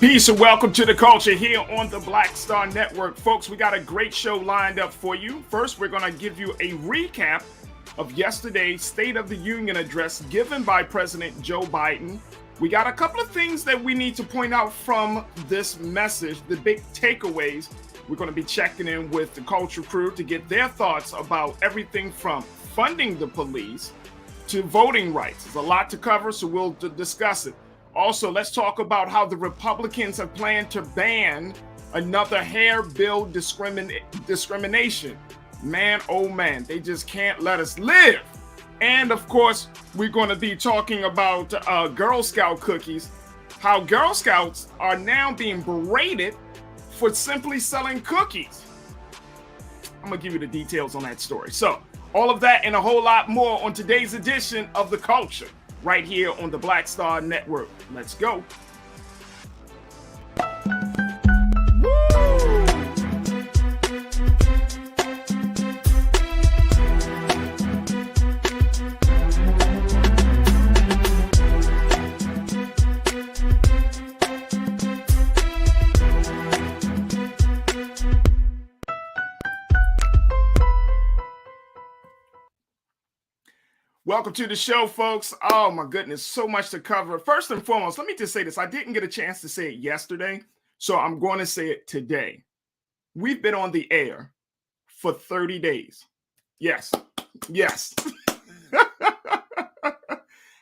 Peace and welcome to the culture here on the Black Star Network. Folks, we got a great show lined up for you. First, we're going to give you a recap of yesterday's State of the Union address given by President Joe Biden. We got a couple of things that we need to point out from this message, the big takeaways. We're going to be checking in with the culture crew to get their thoughts about everything from funding the police to voting rights. There's a lot to cover, so we'll discuss it. Also, let's talk about how the Republicans have planned to ban another hair bill discrimination. Man, oh man, they just can't let us live. And of course, we're going to be talking about Girl Scout cookies, how Girl Scouts are now being berated for simply selling cookies. I'm going to give you the details on that story. So, all of that and a whole lot more on today's edition of The Culture, right here on the Black Star Network. Let's go. Welcome to the show, folks. Oh my goodness, so much to cover. First and foremost, let me just say this. I didn't get a chance to say it yesterday, so I'm going to say it today. We've been on the air for 30 days. Yes.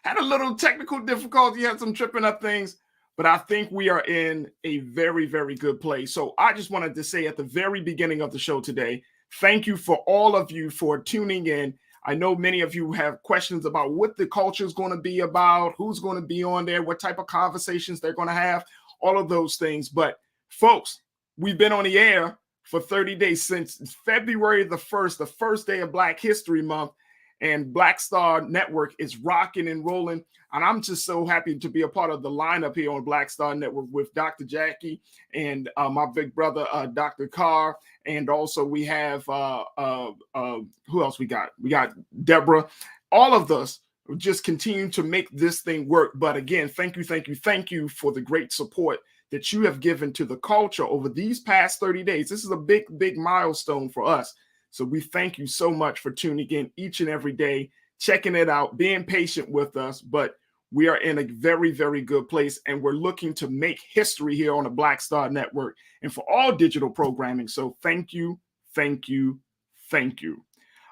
Had a little technical difficulty, had some tripping up things, but I think we are in a very, very good place. So I just wanted to say at the very beginning of the show today, thank you for all of you for tuning in. I know many of you have questions about what the culture is going to be about, who's going to be on there, what type of conversations they're going to have, all of those things. But folks, we've been on the air for 30 days since February the 1st, the first day of Black History Month, and Black Star Network is rocking and rolling. And I'm just so happy to be a part of the lineup here on Black Star Network with Dr. Jackie and my big brother, Dr. Carr. And also we have, who else we got? We got Deborah. All of us just continue to make this thing work. But again, thank you for the great support that you have given to the culture over these past 30 days. This is a big, big milestone for us. So we thank you so much for tuning in each and every day, checking it out, being patient with us. But we are in a very, very good place, and we're looking to make history here on the Black Star Network and for all digital programming. So thank you. All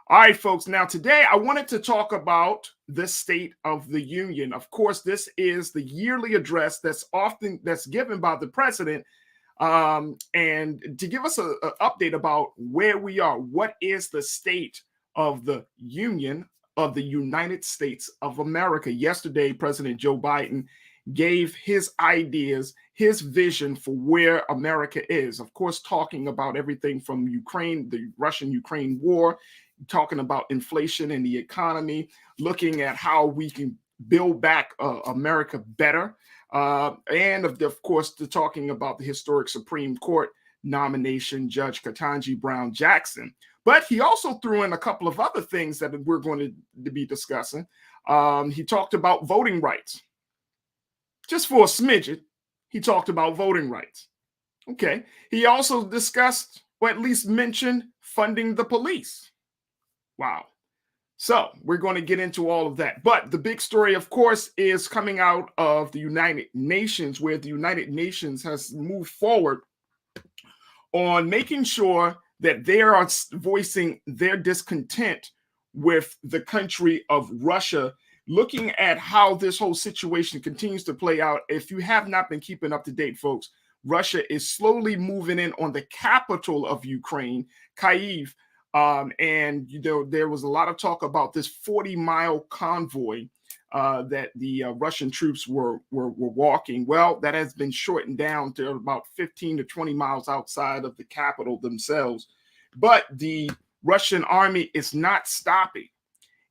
right, folks. Now, today I wanted to talk about the State of the Union. Of course, this is the yearly address that's given by the president. And to give us an update about where we are, what is the state of the Union of the United States of America? Yesterday, President Joe Biden gave his ideas, his vision for where America is. Of course, talking about everything from Ukraine, the Russian-Ukraine war, talking about inflation and the economy, looking at how we can build back America better. And of course, talking about the historic Supreme Court nomination, Judge Ketanji Brown Jackson. But he also threw in a couple of other things that we're going to be discussing. He talked about voting rights. Just for a smidget, he talked about voting rights. Okay. He also discussed, or at least mentioned, funding the police. Wow. So we're going to get into all of that. But the big story, of course, is coming out of the United Nations, where the United Nations has moved forward on making sure that they are voicing their discontent with the country of Russia, looking at how this whole situation continues to play out. If you have not been keeping up to date, folks, Russia is slowly moving in on the capital of Ukraine, Kyiv. And there was a lot of talk about this 40-mile convoy that the Russian troops were walking. Well, that has been shortened down to about 15 to 20 miles outside of the capital themselves. But the Russian army is not stopping,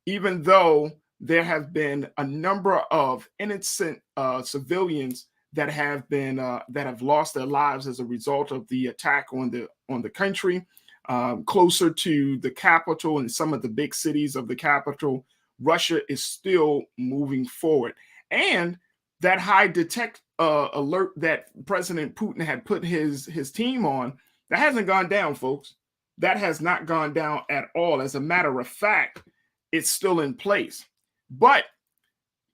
even though there have been a number of innocent civilians that have lost their lives as a result of the attack on the country. Closer to the capital and some of the big cities of the capital, Russia is still moving forward. And that high detect alert that President Putin had put his team on, that hasn't gone down, folks. That has not gone down at all. As a matter of fact, it's still in place. But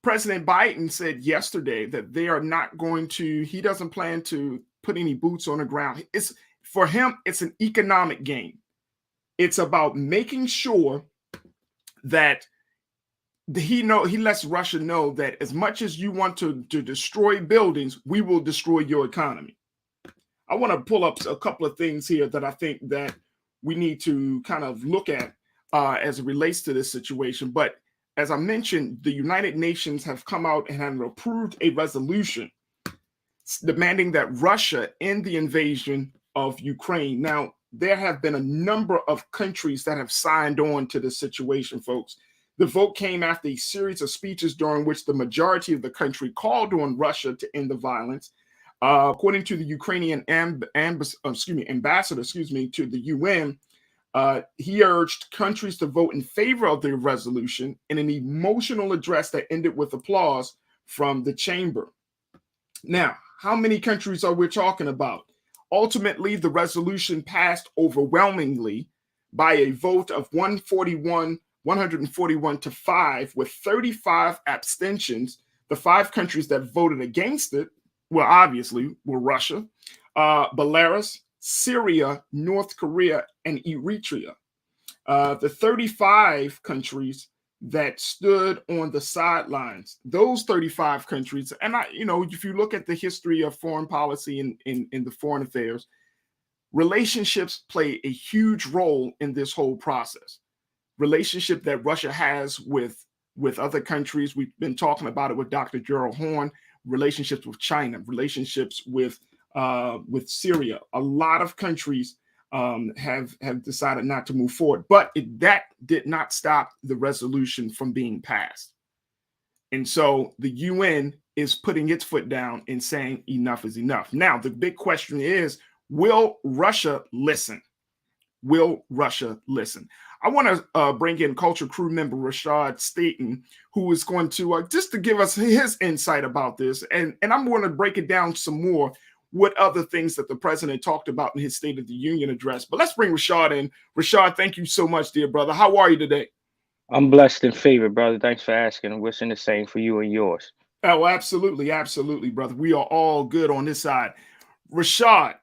President Biden said yesterday that they are not going to, he doesn't plan to put any boots on the ground. It's for him, it's an economic game. It's about making sure that he lets Russia know that as much as you want to destroy buildings, we will destroy your economy. I want to pull up a couple of things here that I think that we need to kind of look at as it relates to this situation. But as I mentioned, the United Nations have come out and have approved a resolution demanding that Russia end the invasion of Ukraine. Now, there have been a number of countries that have signed on to this situation, folks. The vote came after a series of speeches during which the majority of the country called on Russia to end the violence. According to the Ukrainian ambassador, to the UN, he urged countries to vote in favor of the resolution in an emotional address that ended with applause from the chamber. Now, how many countries are we talking about? Ultimately, the resolution passed overwhelmingly by a vote of 141 to 5, with 35 abstentions. The 5 countries that voted against it, well, obviously, were Russia, Belarus, Syria, North Korea, and Eritrea. The 35 countries that stood on the sidelines, those 35 countries, and if you look at the history of foreign policy in the foreign affairs, relationships play a huge role in this whole process. Relationship that Russia has with other countries. We've been talking about it with Dr. Gerald Horn. Relationships with China, relationships with Syria. A lot of countries have decided not to move forward, but that did not stop the resolution from being passed. And so the UN is putting its foot down and saying enough is enough. Now, the big question is, will Russia listen? Will Russia listen? I want to bring in Culture Crew member Rashad Staten, who is going to just to give us his insight about this. And I'm going to break it down some more, what other things that the president talked about in his State of the Union address. But let's bring Rashad in. Rashad, thank you so much, dear brother. How are you today? I'm blessed and favored, brother. Thanks for asking. I'm wishing the same for you and yours. Oh, absolutely. Absolutely, brother. We are all good on this side. Rashad,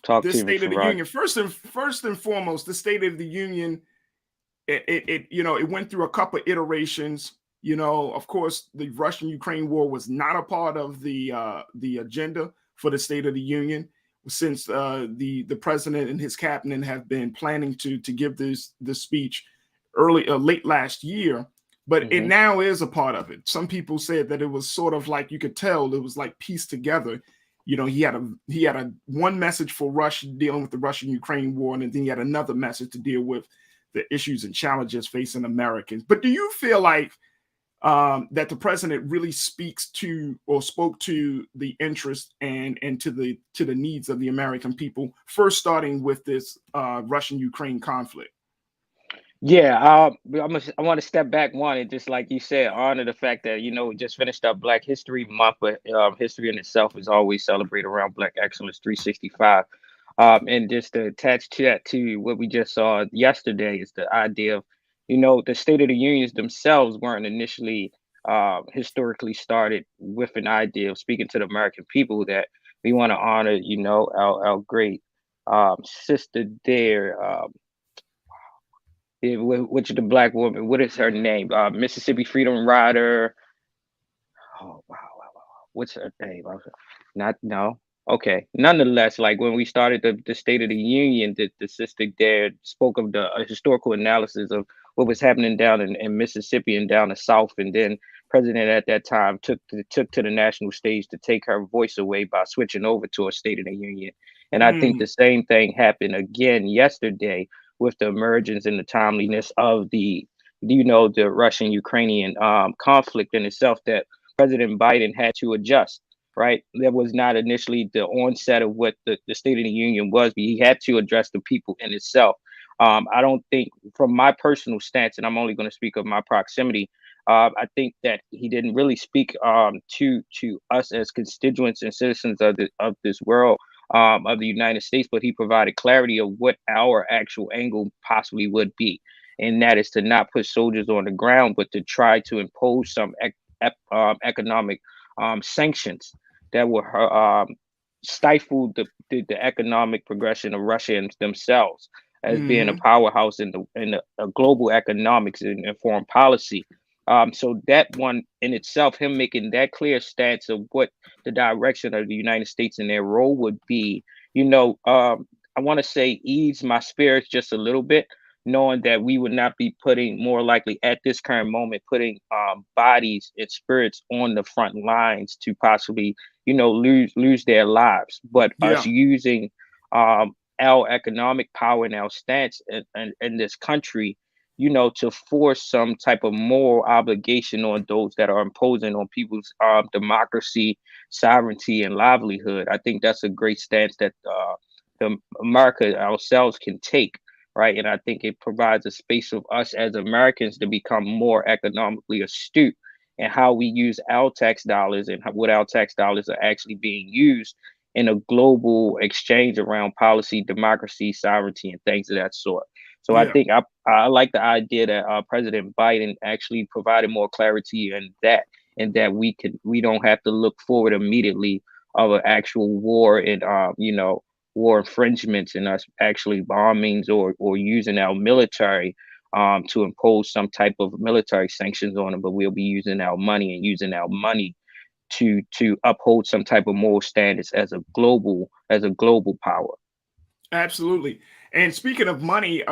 Talk this to me, State of the Farajii. Union, first and foremost, the State of the Union, it went through a couple of iterations. Of course, the Russian-Ukraine war was not a part of the agenda for the State of the Union, since the president and his cabinet have been planning to give this speech late last year, but it now is a part of it. Some people said that it was sort of like, you could tell it was like pieced together. He had a one message for Russia dealing with the Russian-Ukraine war, and then he had another message to deal with the issues and challenges facing Americans. But do you feel like that the president really speaks to or spoke to the interest and to the needs of the American people, first starting with this Russian-Ukraine conflict? Yeah, I want to step back one and just like you said, honor the fact that we just finished up Black History Month, but history in itself is always celebrated around Black Excellence 365. And just to attach to that to what we just saw yesterday is the idea of, the State of the Unions themselves weren't initially historically started with an idea of speaking to the American people that we want to honor, our great sister there. Which is the Black woman? What is her name? Mississippi Freedom Rider. Oh wow. What's her name? Not no. Okay. Nonetheless, like when we started the State of the Union, the sister there spoke of the historical analysis of what was happening down in Mississippi and down the South, and then President at that time took to the national stage to take her voice away by switching over to a State of the Union. And I think the same thing happened again yesterday with the emergence and the timeliness of the Russian Ukrainian conflict in itself, that President Biden had to adjust, right? That was not initially the onset of what the State of the Union was, but he had to address the people in itself. I don't think, from my personal stance, and I'm only going to speak of my proximity, I think that he didn't really speak to us as constituents and citizens of this world, of the United States, but he provided clarity of what our actual angle possibly would be, and that is to not put soldiers on the ground, but to try to impose some economic sanctions that will stifle the economic progression of Russia themselves as being a Hmm. powerhouse in the global economics and foreign policy. So that one in itself, him making that clear stance of what the direction of the United States and their role would be, I want to say ease my spirits just a little bit, knowing that we would not be putting, more likely at this current moment, putting bodies and spirits on the front lines to possibly, lose their lives, but us Yeah. using our economic power and our stance in this country, to force some type of moral obligation on those that are imposing on people's democracy, sovereignty, and livelihood. I think that's a great stance that America ourselves can take, right? And I think it provides a space of us as Americans to become more economically astute and how we use our tax dollars and what our tax dollars are actually being used in a global exchange around policy, democracy, sovereignty, and things of that sort. So I Yeah. think I like the idea that President Biden actually provided more clarity in that, and that we don't have to look forward immediately of an actual war and war infringements and us actually bombings or using our military to impose some type of military sanctions on them, but we'll be using our money and using our money to uphold some type of moral standards as a global power. Absolutely. And speaking of money,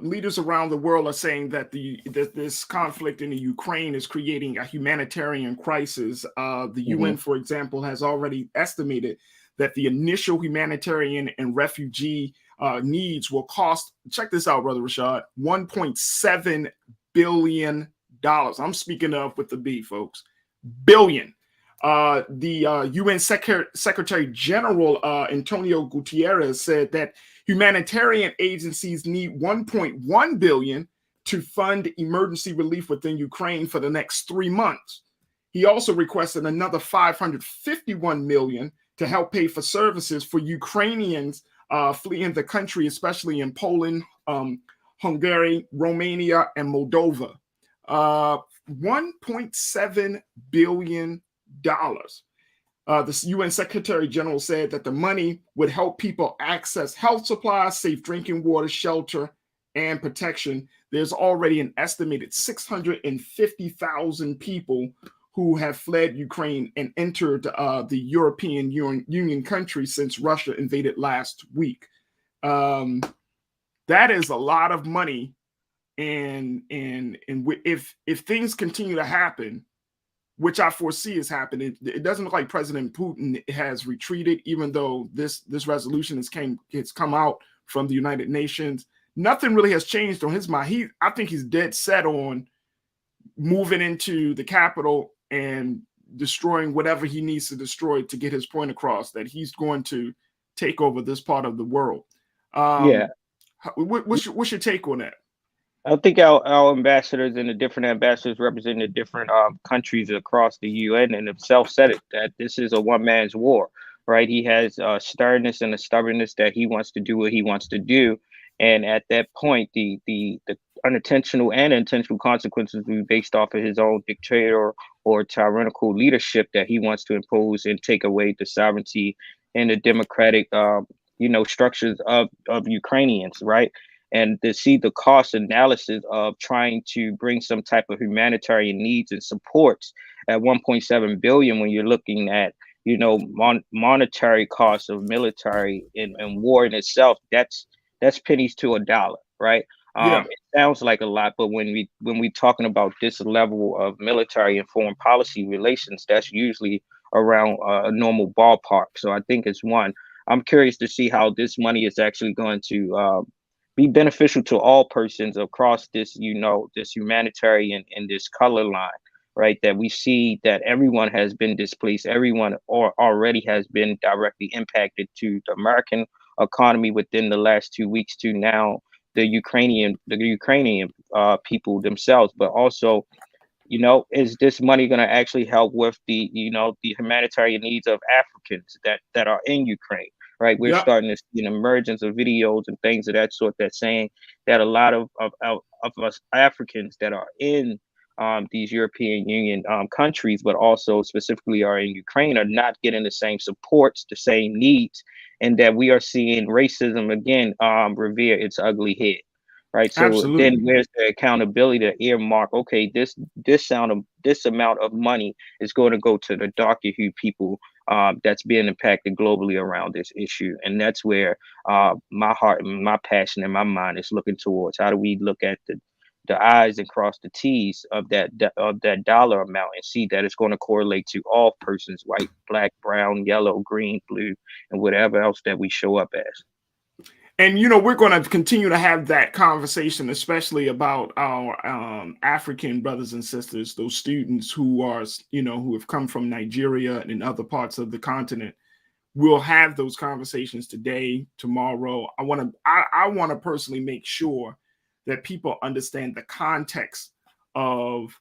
leaders around the world are saying that this conflict in the Ukraine is creating a humanitarian crisis. The Hmm. UN, for example, has already estimated that the initial humanitarian and refugee needs will cost. Check this out, brother Rashad. $1.7 billion. I'm speaking of with the B, folks. Billion. The UN Secretary General Antonio Gutierrez said that humanitarian agencies need 1.1 billion to fund emergency relief within Ukraine for the next 3 months. He also requested another 551 million to help pay for services for Ukrainians fleeing the country, especially in Poland, Hungary, Romania, and Moldova. 1.7 billion dollars. The UN Secretary General said that the money would help people access health supplies, safe drinking water, shelter, and protection. There's already an estimated 650,000 people who have fled Ukraine and entered the European Union countries since Russia invaded last week. Um, that is a lot of money, and if things continue to happen, which I foresee is happening. It doesn't look like President Putin has retreated, even though this resolution has come out from the United Nations. Nothing really has changed on his mind. I think he's dead set on moving into the capital and destroying whatever he needs to destroy to get his point across that he's going to take over this part of the world. Yeah. Um, what's your take on that? I think our ambassadors and the different ambassadors representing the different countries across the UN and himself said it, that this is a one man's war, right? He has a sternness and a stubbornness that he wants to do what he wants to do, and at that point, the unintentional and intentional consequences will be based off of his own dictator or tyrannical leadership that he wants to impose and take away the sovereignty and the democratic, structures of Ukrainians, right? And to see the cost analysis of trying to bring some type of humanitarian needs and supports at 1.7 billion, when you're looking at monetary costs of military and war in itself, that's pennies to a dollar, right? Yeah, It sounds like a lot, but when we talking about this level of military and foreign policy relations, that's usually around a normal ballpark. So I think it's one. I'm curious to see how this money is actually going to be beneficial to all persons across this humanitarian and this color line, right? That we see that everyone has been displaced, everyone or already has been directly impacted, to the American economy within the last 2 weeks, to now the Ukrainian people themselves, but also You know, is this money going to actually help with the, the humanitarian needs of Africans that are in Ukraine? Right, we're Yep, starting to see an emergence of videos and things of that sort that's saying that a lot of us Africans that are in these European Union countries, but also specifically are in Ukraine, are not getting the same supports, the same needs, and that we are seeing racism again rear its ugly head. Right. So then absolutely. where's the accountability to earmark, okay, this amount of money is going to go to the darker hue people that's being impacted globally around this issue. And that's where my heart and my passion and my mind is looking towards. How do we look at the I's and cross the T's of that dollar amount and see that it's going to correlate to all persons, white, black, brown, yellow, green, blue, and whatever else that we show up as. And we're going to continue to have that conversation, especially about our African brothers and sisters, those students who are, who have come from Nigeria and other parts of the continent. We'll have those conversations today, tomorrow. I want to personally make sure that people understand the context of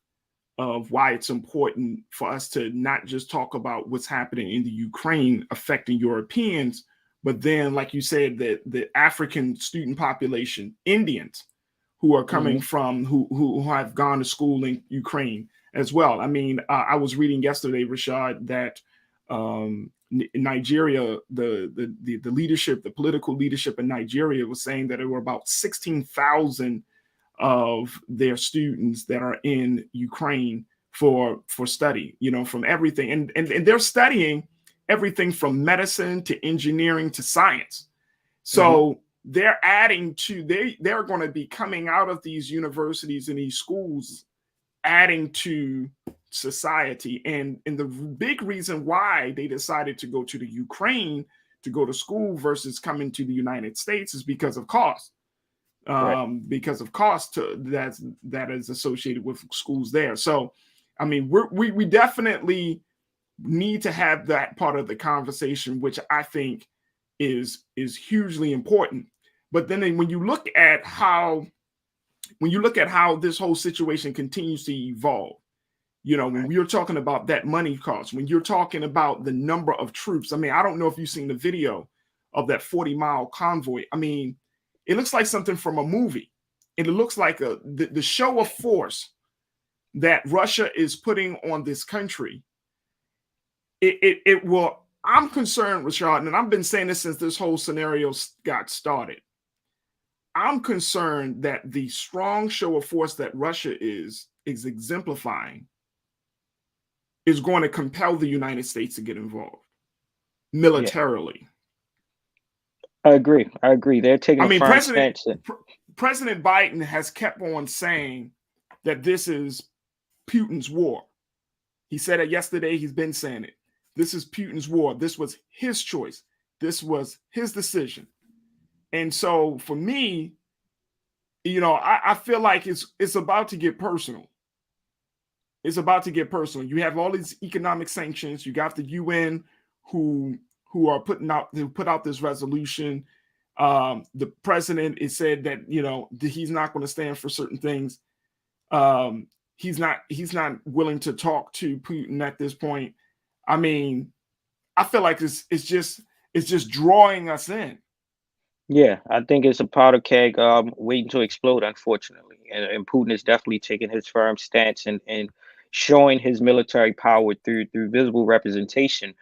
why it's important for us to not just talk about what's happening in the Ukraine affecting Europeans, but then, like you said, the African student population, Indians who are coming Hmm. from who have gone to school in Ukraine as well. I mean, I was reading yesterday, Rashad, that Nigeria, the leadership, the political leadership in Nigeria was saying that there were about 16,000 of their students that are in Ukraine for study, from everything. And they're studying everything from medicine to engineering to science. Hmm. So they're adding to they're going to be coming out of these universities and these schools adding to society. And the big reason why they decided to go to the Ukraine to go to school versus coming to the United States is because of cost, Right. that is associated with schools there. So, I mean, we definitely need to have that part of the conversation, which I think is hugely important. But then when you look at how this whole situation continues to evolve, when Right. we are talking about that money cost, when you're talking about the number of troops, I mean, I don't know if you've seen the video of that 40-mile convoy. I mean, it looks like something from a movie. And it looks like the show of force that Russia is putting on this country. It will. I'm concerned, Rashad, and I've been saying this since this whole scenario got started. I'm concerned that the strong show of force that Russia is exemplifying is going to compel the United States to get involved Yeah. militarily. I agree. I agree. They're taking I a mean, firm stance. President Biden has kept on saying that this is Putin's war. He said it yesterday. He's been saying it. This is Putin's war. This was his choice. This was his decision. And so for me, I feel like it's about to get personal. It's about to get personal. You have all these economic sanctions. You got the UN who are put out this resolution. The president has said that he's not going to stand for certain things. He's not willing to talk to Putin at this point. I mean, I feel like it's just drawing us in. Yeah, I think it's a powder keg waiting to explode, unfortunately. And Putin is definitely taking his firm stance and showing his military power through visible representation,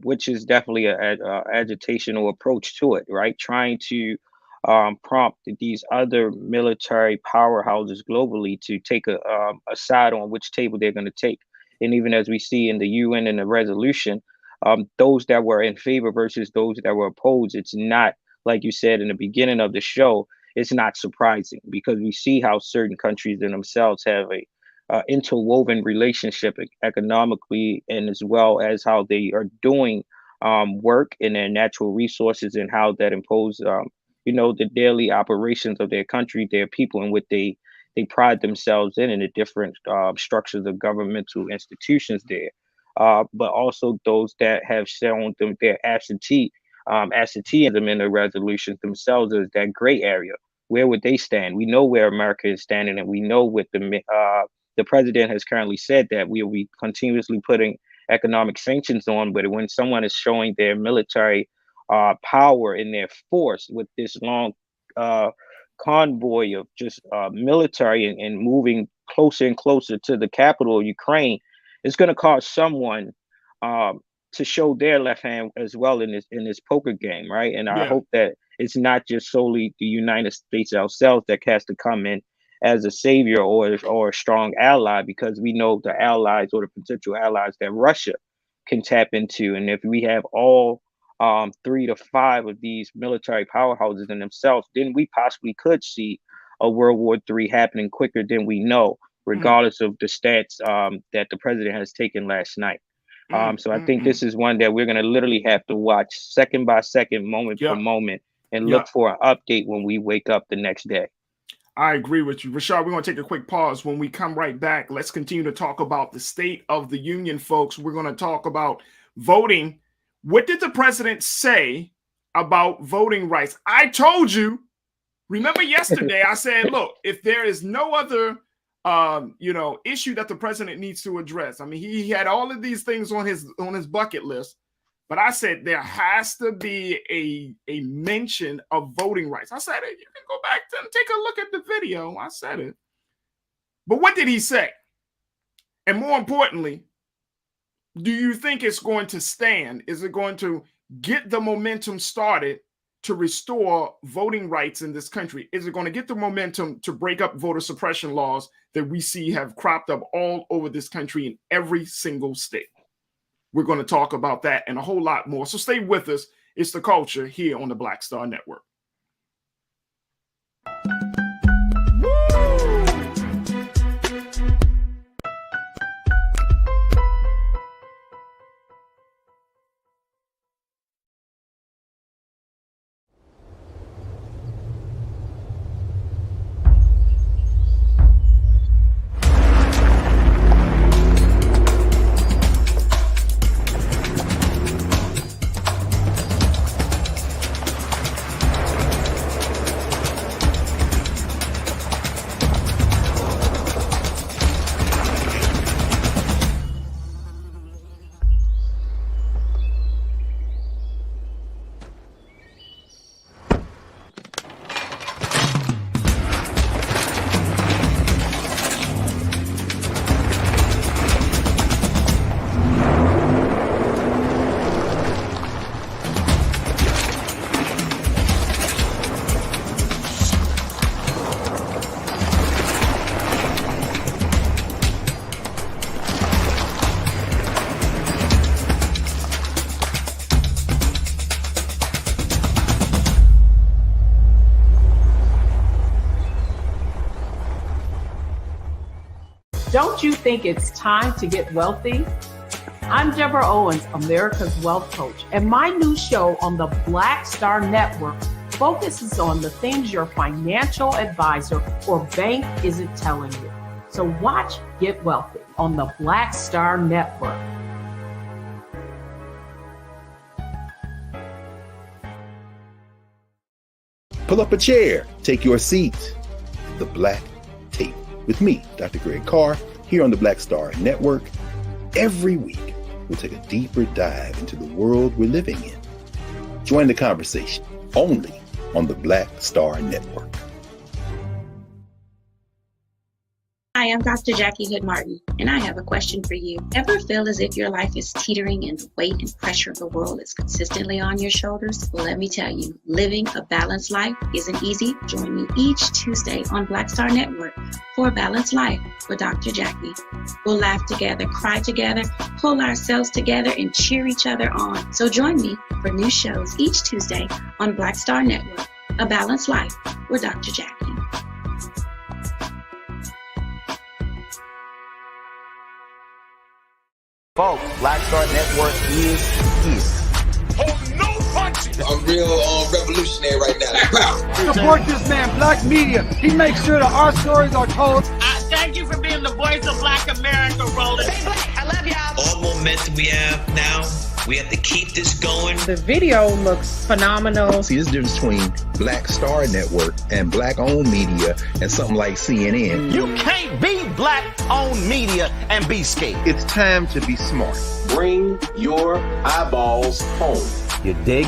which is definitely a agitational approach to it, right? Trying to prompt these other military powerhouses globally to take a side on which table they're going to take. And even as we see in the UN and the resolution, those that were in favor versus those that were opposed, it's not like you said in the beginning of the show, it's not surprising because we see how certain countries in themselves have a interwoven relationship economically, and as well as how they are doing work in their natural resources and how that impose, the daily operations of their country, their people, and what they pride themselves in the different structures of governmental institutions there. But also those that have shown them their absenteeism in the resolutions themselves is that gray area. Where would they stand? We know where America is standing, and we know what the president has currently said that we will be continuously putting economic sanctions on, but when someone is showing their military power and their force with this long convoy of just military and moving closer and closer to the capital of Ukraine, it's going to cause someone to show their left hand as well in this poker game, right? And I hope that it's not just solely the United States ourselves that has to come in as a savior or a strong ally, because we know the allies or the potential allies that Russia can tap into. And if we have all 3 to 5 of these military powerhouses in themselves, then we possibly could see a World War III happening quicker than we know, regardless of the stats that the president has taken last night. So I think this is one that we're going to literally have to watch second by second, moment for moment, and look for an update when we wake up the next day. I agree with you. Rashad, we're going to take a quick pause. When we come right back, let's continue to talk about the State of the Union, folks. We're going to talk about voting. What did the president say about voting rights? I told you, remember yesterday, I said, look, if there is no other issue that the president needs to address. I mean, he had all of these things on his bucket list, but I said there has to be a mention of voting rights. I said it. You can go back and take a look at the video. I said it. But what did he say? And more importantly, do you think it's going to stand? Is it going to get the momentum started to restore voting rights in this country? Is it going to get the momentum to break up voter suppression laws that we see have cropped up all over this country in every single state? We're going to talk about that and a whole lot more. So stay with us. It's The Culture here on the Black Star Network. Don't you think it's time to get wealthy? I'm Deborah Owens, America's Wealth Coach, and my new show on the Black Star Network focuses on the things your financial advisor or bank isn't telling you. So watch Get Wealthy on the Black Star Network. Pull up a chair, take your seat. The Black Tape with me, Dr. Greg Carr, here on the Black Star Network. Every week, we'll take a deeper dive into the world we're living in. Join the conversation only on the Black Star Network. Hi, I'm Dr. Jackie Hood Martin, and I have a question for you. Ever feel as if your life is teetering and the weight and pressure of the world is consistently on your shoulders? Well, let me tell you, living a balanced life isn't easy. Join me each Tuesday on Black Star Network for A Balanced Life with Dr. Jackie. We'll laugh together, cry together, pull ourselves together, and cheer each other on. So join me for new shows each Tuesday on Black Star Network, A Balanced Life with Dr. Jackie. Folks, Black Star Network is here. Hold no punches. I'm real revolutionary right now. Support this man, Black Media. He makes sure that our stories are told. Thank you for being the voice of Black America, Roland. Hey, Black, I love y'all. All momentum we have now We have to keep this going. The video looks phenomenal. See, there's a difference between Black Star Network and Black-owned media and something like CNN. You can't be Black-owned media and be scared. It's time to be smart. Bring your eyeballs home. You dig?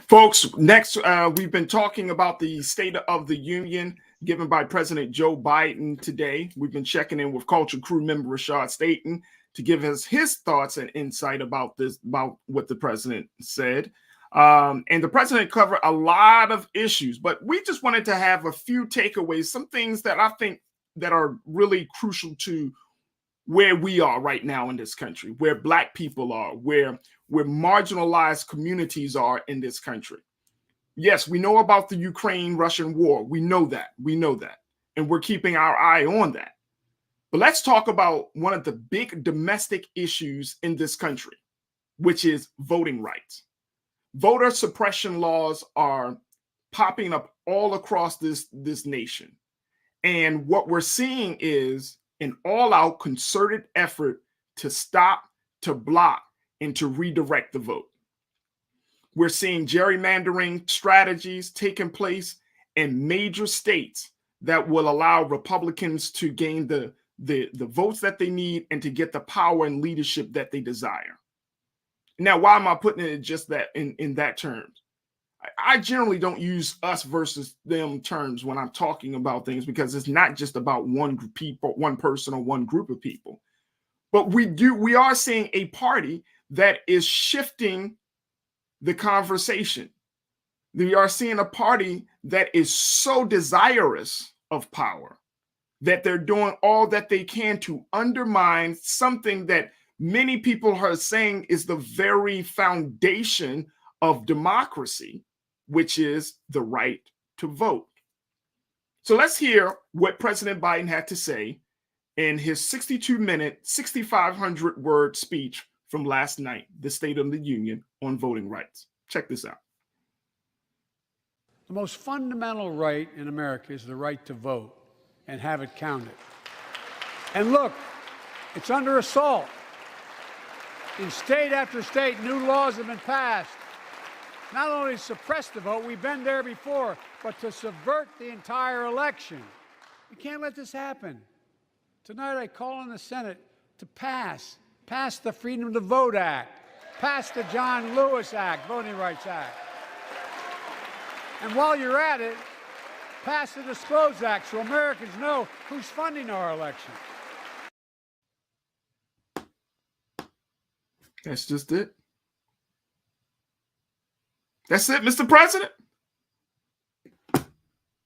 Folks, next, we've been talking about the State of the Union given by President Joe Biden today. We've been checking in with Culture Crew member Rashad Staten to give us his thoughts and insight about this, about what the president said. And the president covered a lot of issues, but we just wanted to have a few takeaways, some things that I think that are really crucial to where we are right now in this country, where Black people are, where marginalized communities are in this country. Yes, we know about the Ukraine-Russian war. We know that. And we're keeping our eye on that. But let's talk about one of the big domestic issues in this country, which is voting rights. Voter suppression laws are popping up all across this nation. And what we're seeing is an all-out concerted effort to stop, to block, and to redirect the vote. We're seeing gerrymandering strategies taking place in major states that will allow Republicans to gain the votes that they need and to get the power and leadership that they desire. Now, why am I putting it just that in that terms? I generally don't use us versus them terms when I'm talking about things, because it's not just about one person or one group of people. But we are seeing a party that is shifting the conversation. We are seeing a party that is so desirous of power that they're doing all that they can to undermine something that many people are saying is the very foundation of democracy, which is the right to vote. So let's hear what President Biden had to say in his 62-minute, 6,500-word speech from last night, the State of the Union on voting rights. Check this out. The most fundamental right in America is the right to vote and have it counted. And look, it's under assault. In state after state, new laws have been passed. Not only to suppress the vote, we've been there before, but to subvert the entire election. We can't let this happen. Tonight I call on the Senate to pass the Freedom to Vote Act, pass the John Lewis Act, Voting Rights Act. And while you're at it, pass the Disclose Act so Americans know who's funding our election. That's just it. That's it, Mr. President.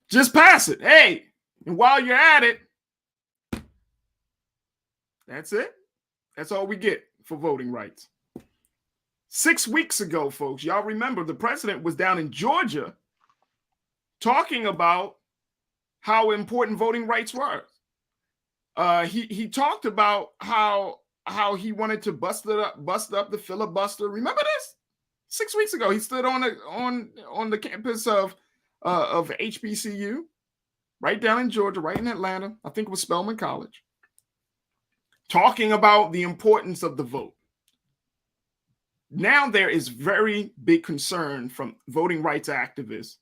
Just pass it. Hey, and while you're at it, that's it. That's all we get for voting rights. 6 weeks ago, folks, y'all remember the president was down in Georgia talking about how important voting rights were. He talked about how he wanted to bust up the filibuster. Remember this? 6 weeks ago, he stood on the campus of HBCU, right down in Georgia, right in Atlanta. I think it was Spelman College, talking about the importance of the vote. Now there is very big concern from voting rights activists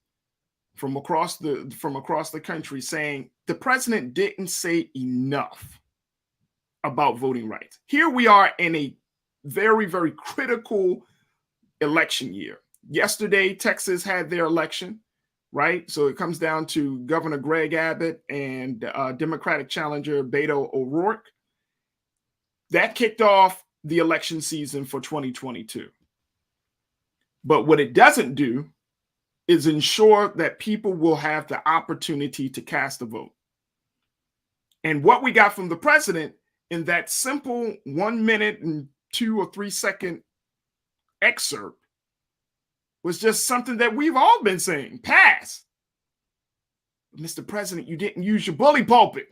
from across the country saying the president didn't say enough about voting rights. Here we are in a very, very critical election year. Yesterday, Texas had their election, right? So it comes down to Governor Greg Abbott and Democratic challenger Beto O'Rourke. That kicked off the election season for 2022. But what it doesn't do is ensure that people will have the opportunity to cast a vote. And what we got from the president in that simple 1 minute and 2 or 3 second excerpt was just something that we've all been saying, pass. Mr. President, you didn't use your bully pulpit.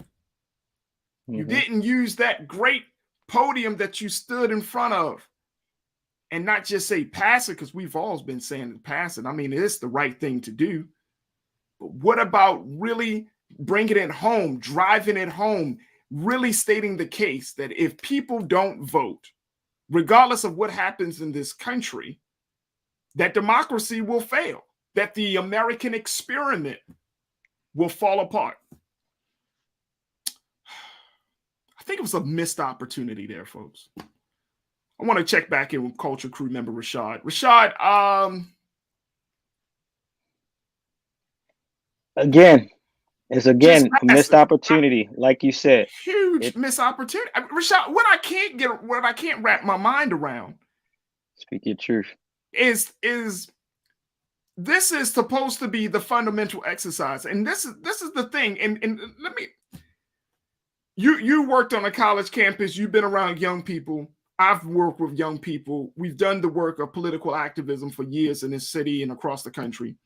You didn't use that great podium that you stood in front of and not just say pass it, because we've always been saying pass it. I mean, it's the right thing to do. But what about really bringing it home, driving it home, really stating the case that if people don't vote, regardless of what happens in this country, that democracy will fail, that the American experiment will fall apart? I think it was a missed opportunity there, folks. I want to check back in with Culture Crew member Rashad. Rashad, again, it's a missed opportunity, like you said. Huge missed opportunity. Rashad, what I can't wrap my mind around. Speak your truth. Is this is supposed to be the fundamental exercise, and this is the thing. And let me. You worked on a college campus. You've been around young people. I've worked with young people. We've done the work of political activism for years in this city and across the country.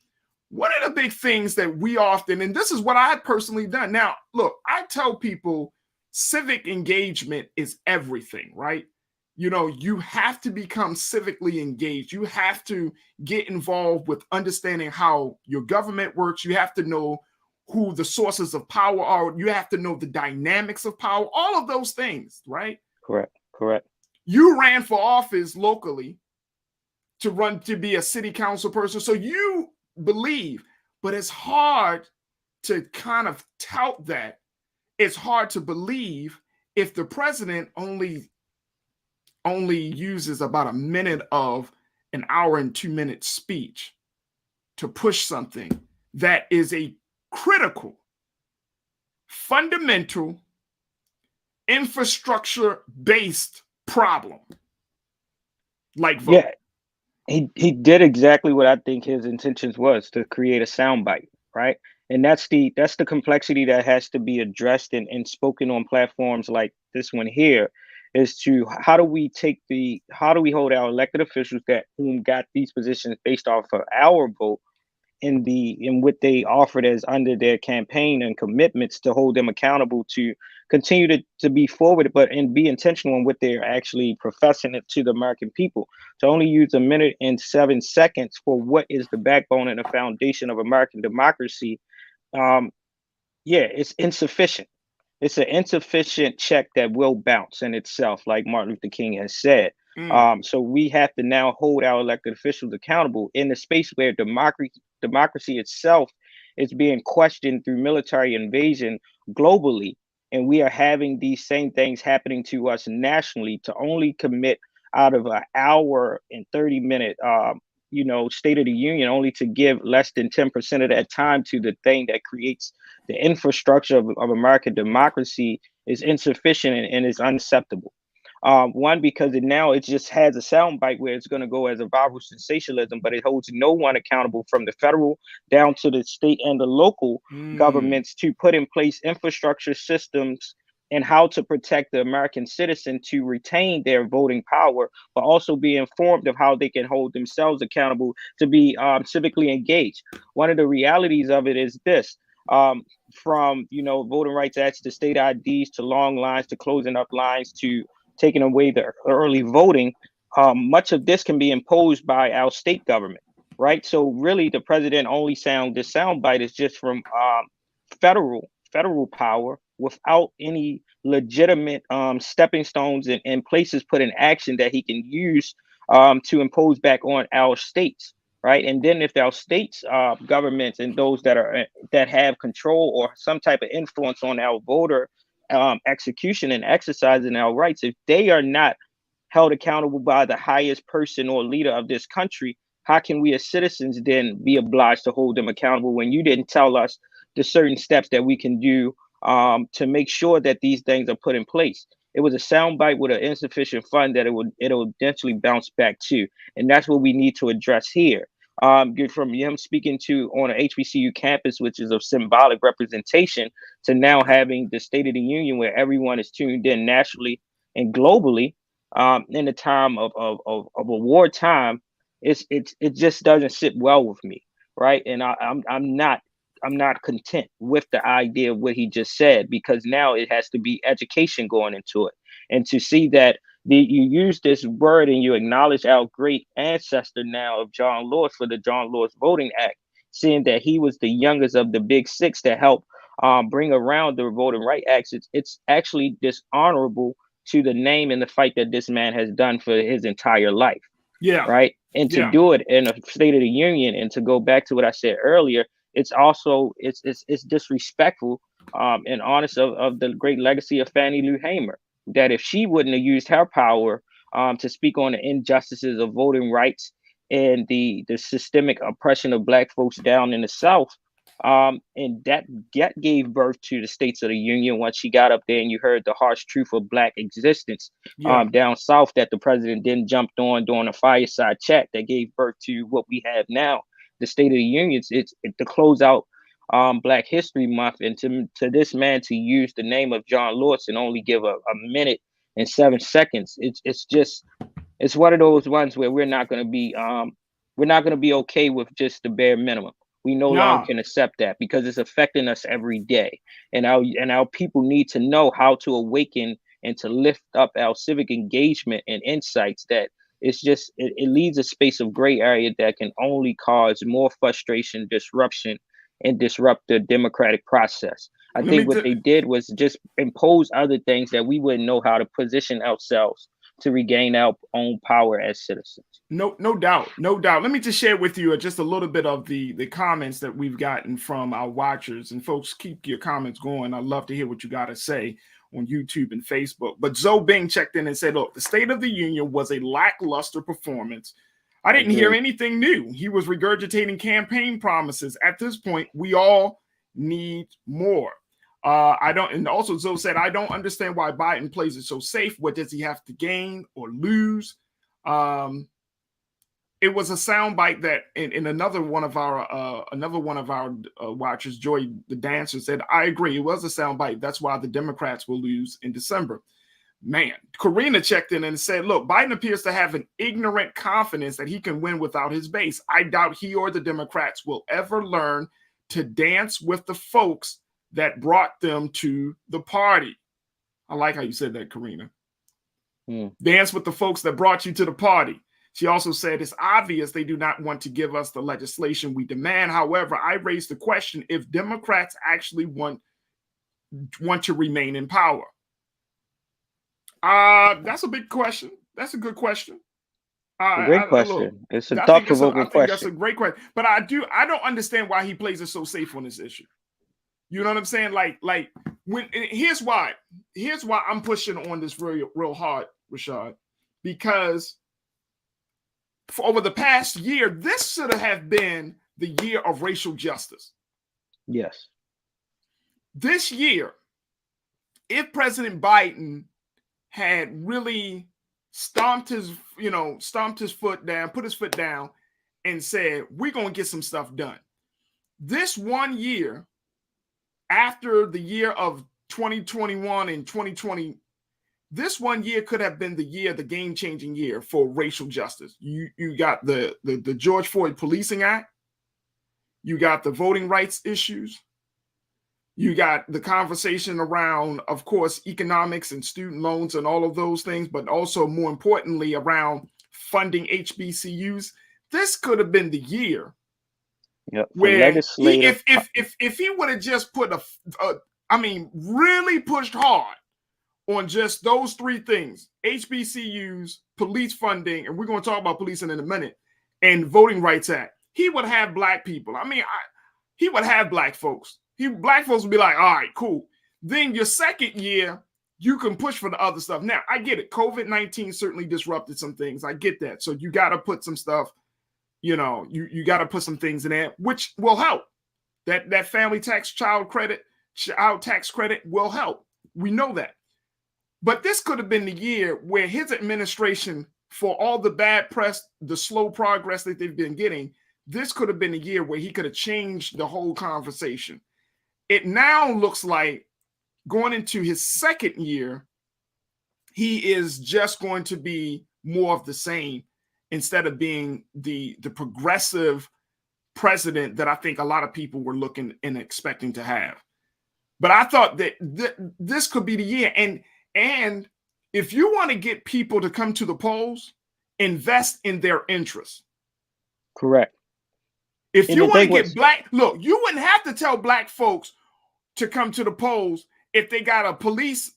One of the big things that we often, and this is what I personally done. Now, look, I tell people civic engagement is everything, right? You know, you have to become civically engaged. You have to get involved with understanding how your government works. You have to know who the sources of power are. You have to know the dynamics of power, all of those things, right? Correct. You ran for office locally to be a city council person. So you believe, but it's hard to kind of tout that. It's hard to believe if the president only uses about a minute of an hour and 2 minute speech to push something that is a critical, fundamental, infrastructure-based problem. Like vote. Yeah, he did exactly what I think his intentions was, to create a soundbite, right? And that's the complexity that has to be addressed and spoken on platforms like this one here, is to how do we hold our elected officials whom got these positions based off of our vote in what they offered as under their campaign and commitments, to hold them accountable to continue to be forward, but and be intentional in what they're actually professing it to the American people. To only use a minute and 7 seconds for what is the backbone and the foundation of American democracy, it's insufficient. It's an insufficient check that will bounce in itself, like Martin Luther King has said. So we have to now hold our elected officials accountable in the space where democracy itself is being questioned through military invasion globally. And we are having these same things happening to us nationally, to only commit out of an hour and 30-minute, State of the Union, only to give less than 10% of that time to the thing that creates the infrastructure of American democracy is insufficient and is unacceptable. One, because it just has a soundbite where it's going to go as a viral sensationalism, but it holds no one accountable from the federal down to the state and the local governments to put in place infrastructure systems and how to protect the American citizen to retain their voting power, but also be informed of how they can hold themselves accountable to be civically engaged. One of the realities of it is this. From voting rights acts to state IDs to long lines to closing up lines to taking away the early voting, much of this can be imposed by our state government, right? So really, the president only this soundbite is just from federal power without any legitimate stepping stones and places put in action that he can use to impose back on our states, right? And then if our states governments and those that have control or some type of influence on our voter execution and exercising our rights, if they are not held accountable by the highest person or leader of this country, how can we as citizens then be obliged to hold them accountable when you didn't tell us the certain steps that we can do to make sure that these things are put in place? It was a soundbite with an insufficient fund that it'll eventually bounce back to, and that's what we need to address here. From him speaking on an HBCU campus, which is of symbolic representation, to now having the State of the Union where everyone is tuned in nationally and globally in the time of a wartime, it just doesn't sit well with me, right? And I'm not content with the idea of what he just said, because now it has to be education going into it, and to see that you use this word and you acknowledge our great ancestor now of John Lewis for the John Lewis Voting Act, seeing that he was the youngest of the big six that helped bring around the Voting Rights Act. It's actually dishonorable to the name and the fight that this man has done for his entire life. Yeah. Right. And to do it in a State of the Union, and to go back to what I said earlier, it's also it's disrespectful and honest of the great legacy of Fannie Lou Hamer, that if she wouldn't have used her power to speak on the injustices of voting rights and the systemic oppression of Black folks down in the South, and that gave birth to the States of the Union. Once she got up there and you heard the harsh truth of Black existence down South, that the president then jumped on during a fireside chat, that gave birth to what we have now, the State of the Union. It's to close out Black History Month, and to this man to use the name of John Lewis and only give a minute and 7 seconds. It's one of those ones where we're not going to be okay with just the bare minimum. We no longer can accept that, because it's affecting us every day. And our people need to know how to awaken and to lift up our civic engagement and insights, that it leaves a space of gray area that can only cause more frustration, disruption, and disrupt the democratic process. I think what they did was just impose other things that we wouldn't know how to position ourselves to regain our own power as citizens. No doubt. Let me just share with you just a little bit of the comments that we've gotten from our watchers. And folks, keep your comments going. I'd love to hear what you got to say on YouTube and Facebook. But Zoe Bing checked in and said, look, the State of the Union was a lackluster performance. I didn't hear anything new. He was regurgitating campaign promises. At this point, we all need more. And also Zoe said, I don't understand why Biden plays it so safe. What does he have to gain or lose? It was a soundbite that in another one of our watchers, Joy the Dancer, said, I agree. It was a soundbite. That's why the Democrats will lose in December. Man, Karina checked in and said, look, Biden appears to have an ignorant confidence that he can win without his base. I doubt he or the Democrats will ever learn to dance with the folks that brought them to the party. I like how you said that, Karina. Dance with the folks that brought you to the party. She also said, it's obvious they do not want to give us the legislation we demand. However, I raised the question if Democrats actually want to remain in power. That's a big question. That's a good question. Great question. It's a thought-provoking question. That's a great question. But I don't understand why he plays it so safe on this issue. You know what I'm saying? Like here's why I'm pushing on this real hard, Rashad, because for over the past year, this should have been the year of racial justice. Yes. This year, if President Biden had really stomped his foot down, put his foot down, and said, we're going to get some stuff done. This 1 year, after the year of 2021 and 2020, this 1 year could have been the game-changing year for racial justice. You got the George Floyd Policing Act. You got the voting rights issues. You got the conversation around, of course, economics and student loans and all of those things, but also more importantly around funding HBCUs. This could have been the year where if he would have just put really pushed hard on just those three things, HBCUs, police funding, and we're going to talk about policing in a minute, and Voting Rights Act, he would have black people. He would have black folks. Black folks would be like, all right, cool. Then your second year, you can push for the other stuff. Now, I get it. COVID-19 certainly disrupted some things. I get that. So you got to put some stuff, you got to put some things in there, which will help. That family tax, child tax credit will help. We know that. But this could have been the year where his administration, for all the bad press, the slow progress that they've been getting, this could have been a year where he could have changed the whole conversation. It now looks like going into his second year, he is just going to be more of the same. instead of being the progressive president that I think a lot of people were looking and expecting to have. But I thought that this could be the year. And if you want to get people to come to the polls, invest in their interests. Correct. If you want to get black, look, you wouldn't have to tell black folks to come to the polls if they got a police,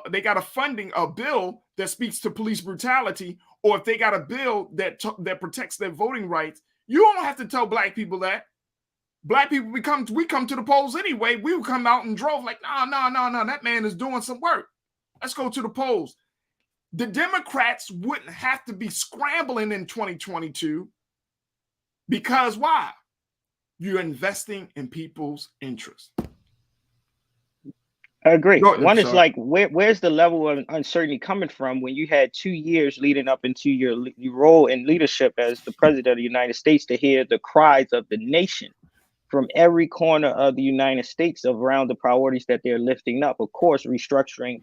they got a funding a bill that speaks to police brutality, or if they got a bill that protects their voting rights. You don't have to tell black people that. Black people, we come to the polls anyway. We would come out and drove like, no, that man is doing some work. Let's go to the polls. The Democrats wouldn't have to be scrambling in 2022 because why? You're investing in people's interests. I agree. One is like, where's the level of uncertainty coming from when you had 2 years leading up into your role in leadership as the president of the United States to hear the cries of the nation from every corner of the United States around the priorities that they're lifting up? Of course, restructuring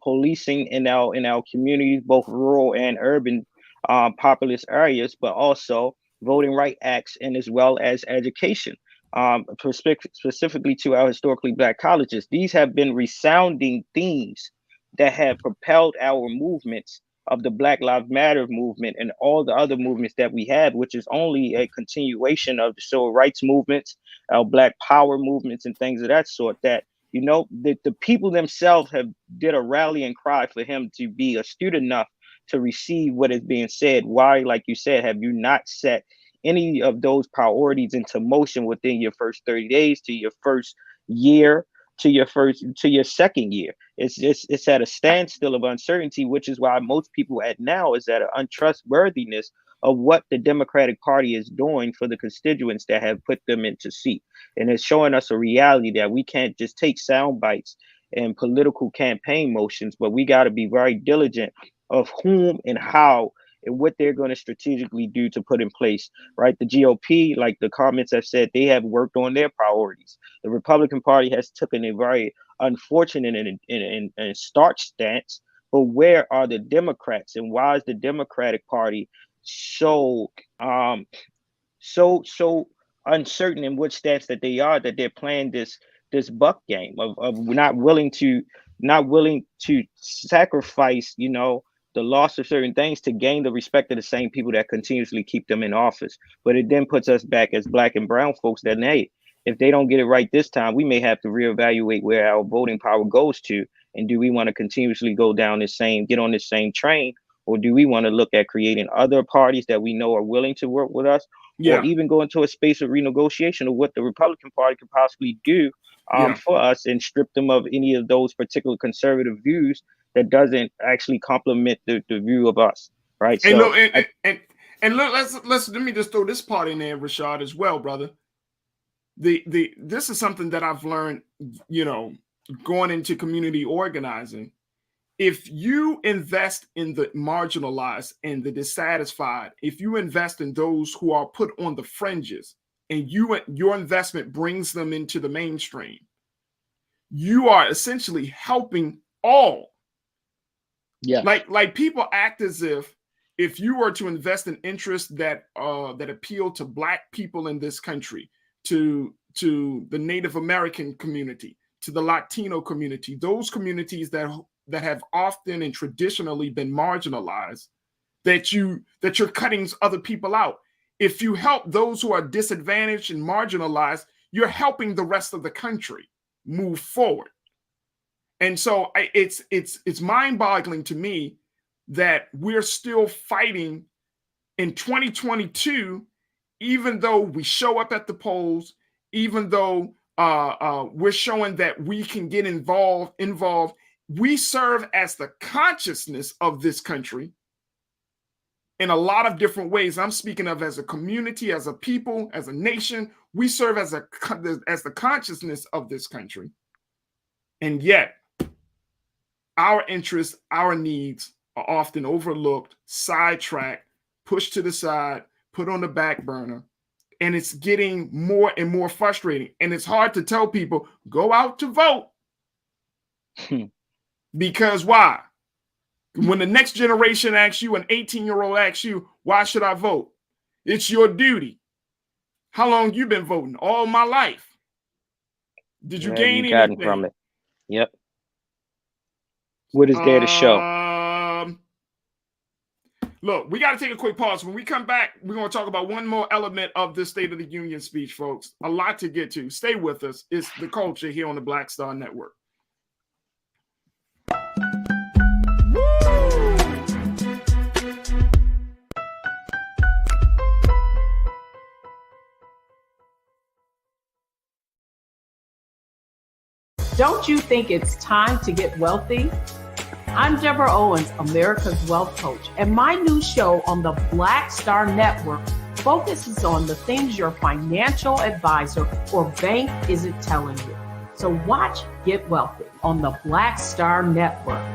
policing in our communities, both rural and urban populous areas, but also voting rights acts and as well as education. Specifically to our historically black colleges. These have been resounding themes that have propelled our movements of the Black Lives Matter movement and all the other movements that we had, which is only a continuation of the civil rights movements, our Black Power movements and things of that sort, that, you know, the people themselves have did a rallying cry for him to be astute enough to receive what is being said. Why, like you said, have you not set any of those priorities into motion within your first 30 days to your first year to your second year? It's at a standstill of uncertainty, which is why most people at now is at an untrustworthiness of what the Democratic Party is doing for the constituents that have put them into seat. And it's showing us a reality that we can't just take sound bites and political campaign motions, but we got to be very diligent of whom and how and what they're going to strategically do to put in place, right? The GOP, like the comments have said, they have worked on their priorities. The Republican Party has taken a very unfortunate and stark stance, but where are the Democrats, and why is the Democratic Party so uncertain in which stance that they are, that they're playing this buck game of not willing to sacrifice, you know, the loss of certain things to gain the respect of the same people that continuously keep them in office. But it then puts us back as black and brown folks that, hey, if they don't get it right this time, we may have to reevaluate where our voting power goes to. And do we want to continuously get on this same train? Or do we want to look at creating other parties that we know are willing to work with us? Or even go into a space of renegotiation of what the Republican Party could possibly do for us and strip them of any of those particular conservative views that doesn't actually complement the view of us, right? And so look, and look, let me just throw this part in there, Rashad, as well, brother. This is something that I've learned, you know, going into community organizing. If you invest in the marginalized and the dissatisfied, if you invest in those who are put on the fringes, and your investment brings them into the mainstream, you are essentially helping all. Yeah, like people act as if you were to invest in interests that appeal to black people in this country, to the Native American community, to the Latino community, those communities that have often and traditionally been marginalized, that you're cutting other people out. If you help those who are disadvantaged and marginalized, you're helping the rest of the country move forward. And so it's mind-boggling to me that we're still fighting in 2022, even though we show up at the polls, even though we're showing that we can get involved. We serve as the consciousness of this country in a lot of different ways. I'm speaking of as a community, as a people, as a nation. We serve as the consciousness of this country. And yet, our interests, our needs are often overlooked, sidetracked, pushed to the side, put on the back burner. And it's getting more and more frustrating. And it's hard to tell people, go out to vote. Because why? When the next generation asks you, an 18-year-old asks you, why should I vote? It's your duty. How long you been voting? All my life. Did you gain anything from it? Yep. What is there to show? Look, we got to take a quick pause. When we come back, we're going to talk about one more element of this State of the Union speech, folks. A lot to get to. Stay with us. It's The Culture here on the Black Star Network. Don't you think it's time to get wealthy? I'm Deborah Owens, America's Wealth Coach, and my new show on the Black Star Network focuses on the things your financial advisor or bank isn't telling you. So watch Get Wealthy on the Black Star Network.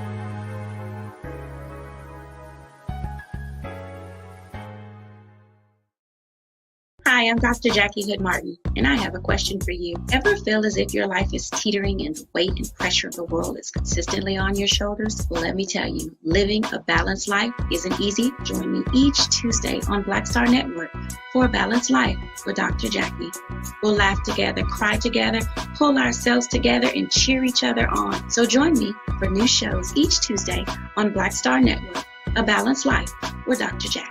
Hi, I'm Dr. Jackie Hood Martin, and I have a question for you. Ever feel as if your life is teetering and the weight and pressure of the world is consistently on your shoulders? Well, let me tell you, living a balanced life isn't easy. Join me each Tuesday on Black Star Network for a Balanced Life with Dr. Jackie. We'll laugh together, cry together, pull ourselves together, and cheer each other on. So join me for new shows each Tuesday on Black Star Network, A Balanced Life with Dr. Jackie.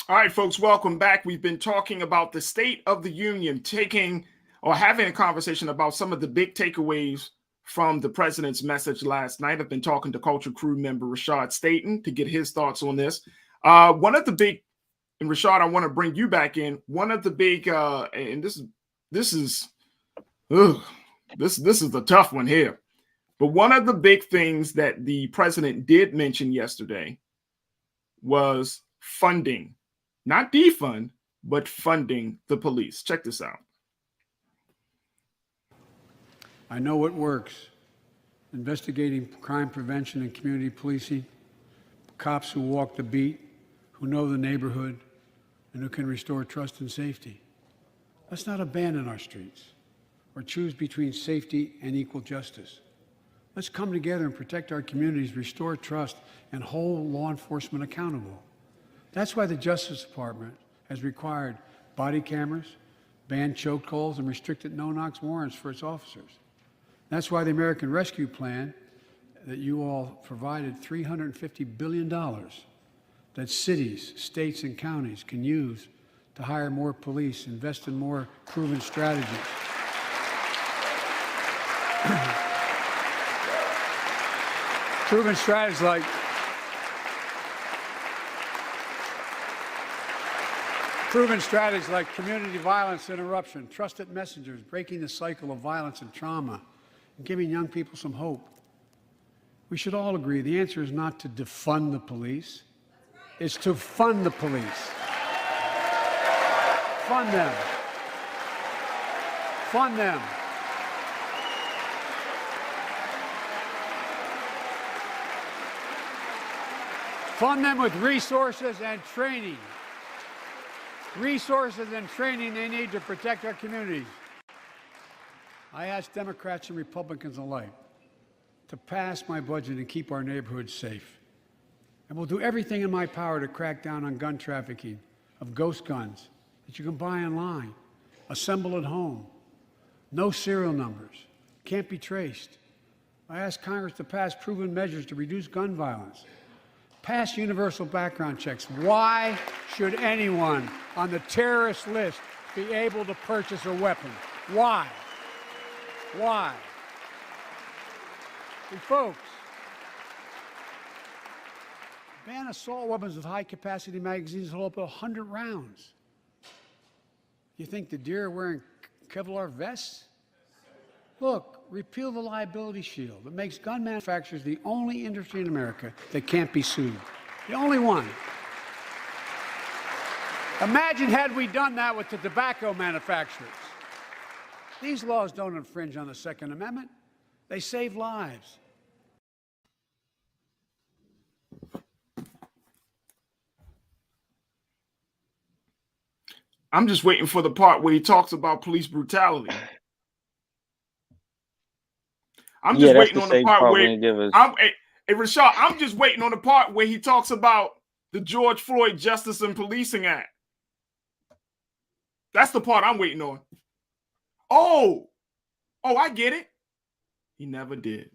All right, folks, welcome back. We've been talking about the State of the Union, having a conversation about some of the big takeaways from the president's message last night. I've been talking to Culture Crew member Rashad Staten to get his thoughts on this. One of the big, and Rashad, I want to bring you back in. One of the big, and this is a tough one here. But one of the big things that the president did mention yesterday was funding. Not defund, but funding the police. Check this out. I know what works. Investigating crime prevention and community policing, cops who walk the beat, who know the neighborhood, and who can restore trust and safety. Let's not abandon our streets or choose between safety and equal justice. Let's come together and protect our communities, restore trust, and hold law enforcement accountable. That's why the Justice Department has required body cameras, banned chokeholds, and restricted no-knock warrants for its officers. That's why the American Rescue Plan that you all provided $350 billion that cities, states, and counties can use to hire more police, invest in more proven strategies. Proven strategies like community violence interruption, trusted messengers, breaking the cycle of violence and trauma, and giving young people some hope. We should all agree the answer is not to defund the police, it's to fund the police. Fund them. Fund them. Fund them with resources and training. Resources and training they need to protect our communities. I ask Democrats and Republicans alike to pass my budget and keep our neighborhoods safe. And we'll do everything in my power to crack down on gun trafficking, of ghost guns that you can buy online, assemble at home, no serial numbers, can't be traced. I ask Congress to pass proven measures to reduce gun violence. Pass universal background checks. Why should anyone on the terrorist list be able to purchase a weapon? Why? Why? And folks, ban assault weapons with high-capacity magazines that hold up to 100 rounds. You think the deer are wearing Kevlar vests? Look, repeal the liability shield that makes gun manufacturers the only industry in America that can't be sued. The only one. Imagine had we done that with the tobacco manufacturers. These laws don't infringe on the Second Amendment. They save lives. I'm just waiting for the part where he talks about police brutality. I'm just waiting on the part where hey, Rashad, I'm just waiting on the part where he talks about the George Floyd Justice and Policing Act. That's the part I'm waiting on. Oh, I get it. He never did.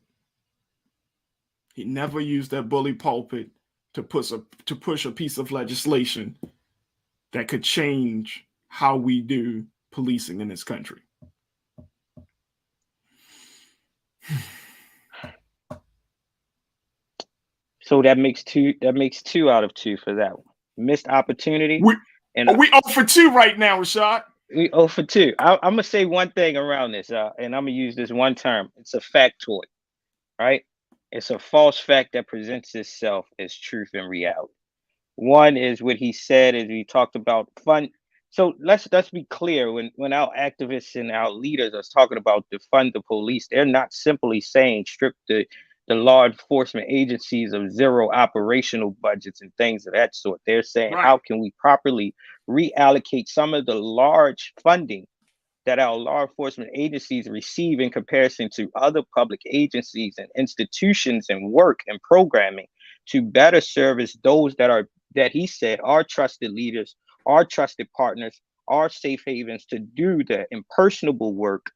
He never used that bully pulpit to push a piece of legislation that could change how we do policing in this country. So that makes two out of two for that one. Missed opportunity. We 0 for 2 right now, Rashad. We 0 for 2. I'm gonna say one thing around this, and I'm gonna use this one term. It's a factoid, right? It's a false fact that presents itself as truth and reality. One is what he said as we talked about fund. So let's be clear. When our activists and our leaders are talking about defund the police, they're not simply saying strip the law enforcement agencies of zero operational budgets and things of that sort. They're saying, how can we properly reallocate some of the large funding that our law enforcement agencies receive in comparison to other public agencies and institutions and work and programming to better service those that he said are trusted leaders, are trusted partners, are safe havens to do the impersonable work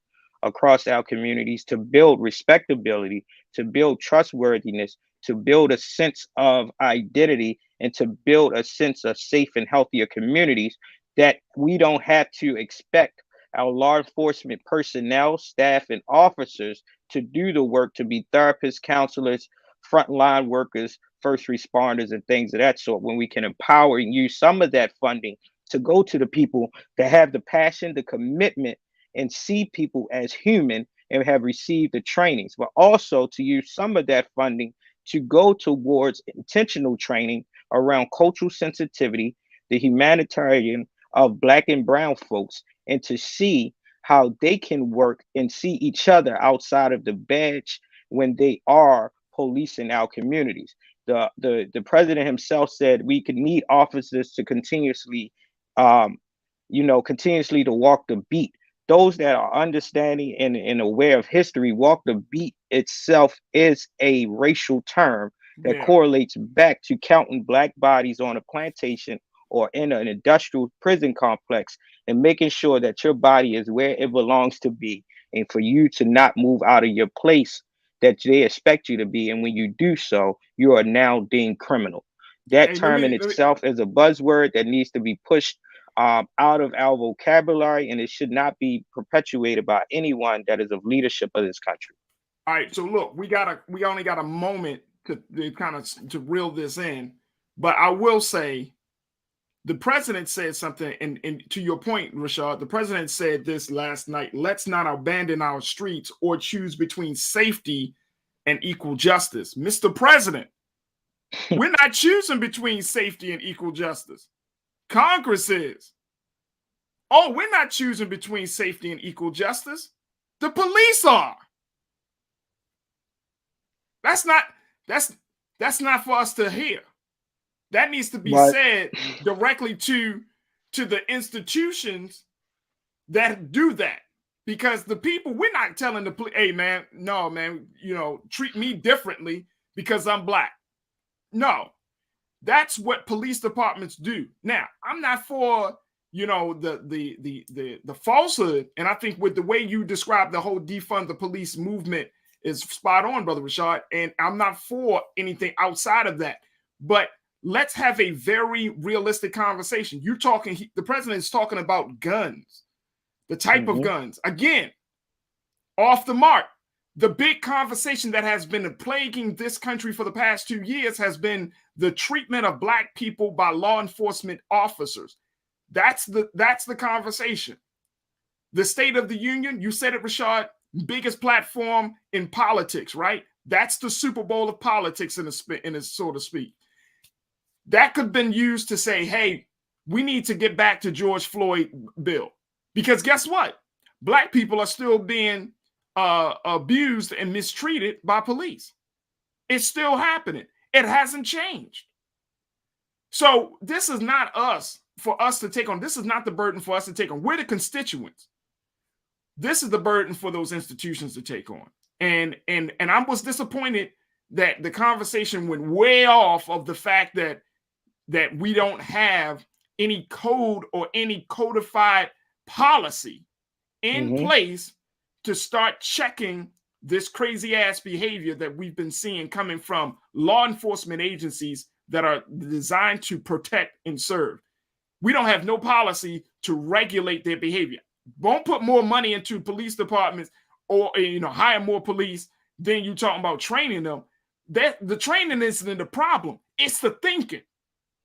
across our communities to build respectability, to build trustworthiness, to build a sense of identity, and to build a sense of safe and healthier communities, that we don't have to expect our law enforcement personnel, staff, and officers to do the work, to be therapists, counselors, frontline workers, first responders, and things of that sort, when we can empower and use some of that funding to go to the people that have the passion, the commitment, and see people as human and have received the trainings, but also to use some of that funding to go towards intentional training around cultural sensitivity, the humanitarian of Black and brown folks, and to see how they can work and see each other outside of the badge when they are policing our communities. The president himself said we could need officers to continuously to walk the beat. Those that are understanding and aware of history, walk the beat itself is a racial term that correlates back to counting Black bodies on a plantation or in an industrial prison complex and making sure that your body is where it belongs to be, and for you to not move out of your place that they expect you to be. And when you do so, you are now deemed criminal. That term in itself is a buzzword that needs to be pushed out of our vocabulary, and it should not be perpetuated by anyone that is of leadership of this country. All right, so look, we only got a moment to kind of to reel this in, but I will say the president said something, and to your point, Rashad, the president said this last night: let's not abandon our streets or choose between safety and equal justice. Mr. President, we're not choosing between safety and equal justice. Congress is. Oh, we're not choosing between safety and equal justice. The police are. That's not for us to hear. That needs to be said directly to the institutions that do that. Because the people, we're not telling the police, hey man, no man, treat me differently because I'm Black. No. That's what police departments do. Now, I'm not for, the falsehood. And I think with the way you describe the whole defund the police movement is spot on, Brother Rashad. And I'm not for anything outside of that. But let's have a very realistic conversation. The president is talking about guns, the type of guns. Again, off the mark. The big conversation that has been plaguing this country for the past 2 years has been the treatment of Black people by law enforcement officers. That's the conversation. The State of the Union, you said it, Rashad, biggest platform in politics, right? That's the Super Bowl of politics in a so to speak. That could have been used to say, hey, we need to get back to George Floyd bill. Because guess what? Black people are still being abused and mistreated by police. It's still happening. It hasn't changed. So this is not for us to take on. This is not the burden for us to take on. We're the constituents. This is the burden for those institutions to take on. And I was disappointed that the conversation went way off of the fact that we don't have any code or any codified policy in place to start checking this crazy ass behavior that we've been seeing coming from law enforcement agencies that are designed to protect and serve. We don't have no policy to regulate their behavior. Won't put more money into police departments or hire more police. Then you talking about training them. That the training isn't the problem. It's the thinking.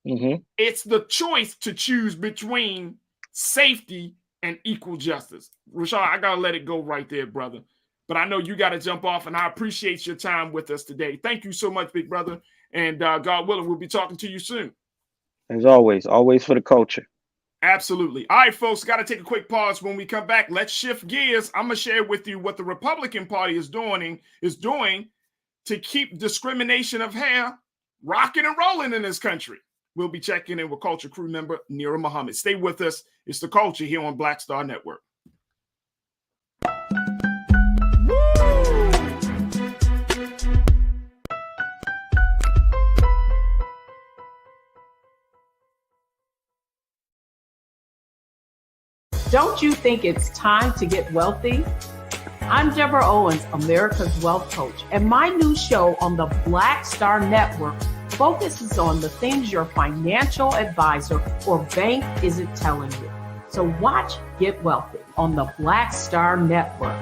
It's the choice to choose between safety and equal justice. Rashad, I gotta let it go right there, brother. But I know you got to jump off, and I appreciate your time with us today. Thank you so much, big brother. And God willing, we'll be talking to you soon. As always for the culture. Absolutely. All right, folks, got to take a quick pause. When we come back, let's shift gears. I'm going to share with you what the Republican Party is doing to keep discrimination of hair rocking and rolling in this country. We'll be checking in with Culture crew member Nira Muhammad. Stay with us. It's The Culture here on Black Star Network. Don't you think it's time to get wealthy? I'm Deborah Owens, America's Wealth Coach, and my new show on the Black Star Network focuses on the things your financial advisor or bank isn't telling you. So watch Get Wealthy on the Black Star Network.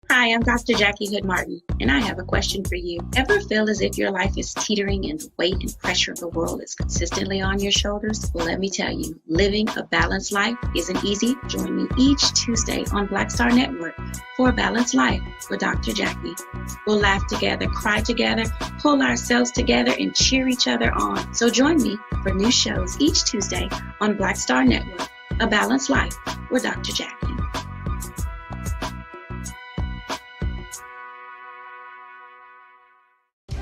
Hi, I'm Dr. Jackie Hood Martin, and I have a question for you. Ever feel as if your life is teetering and the weight and pressure of the world is consistently on your shoulders? Well, let me tell you, living a balanced life isn't easy. Join me each Tuesday on Black Star Network for A Balanced Life with Dr. Jackie. We'll laugh together, cry together, pull ourselves together, and cheer each other on. So join me for new shows each Tuesday on Black Star Network, A Balanced Life with Dr. Jackie.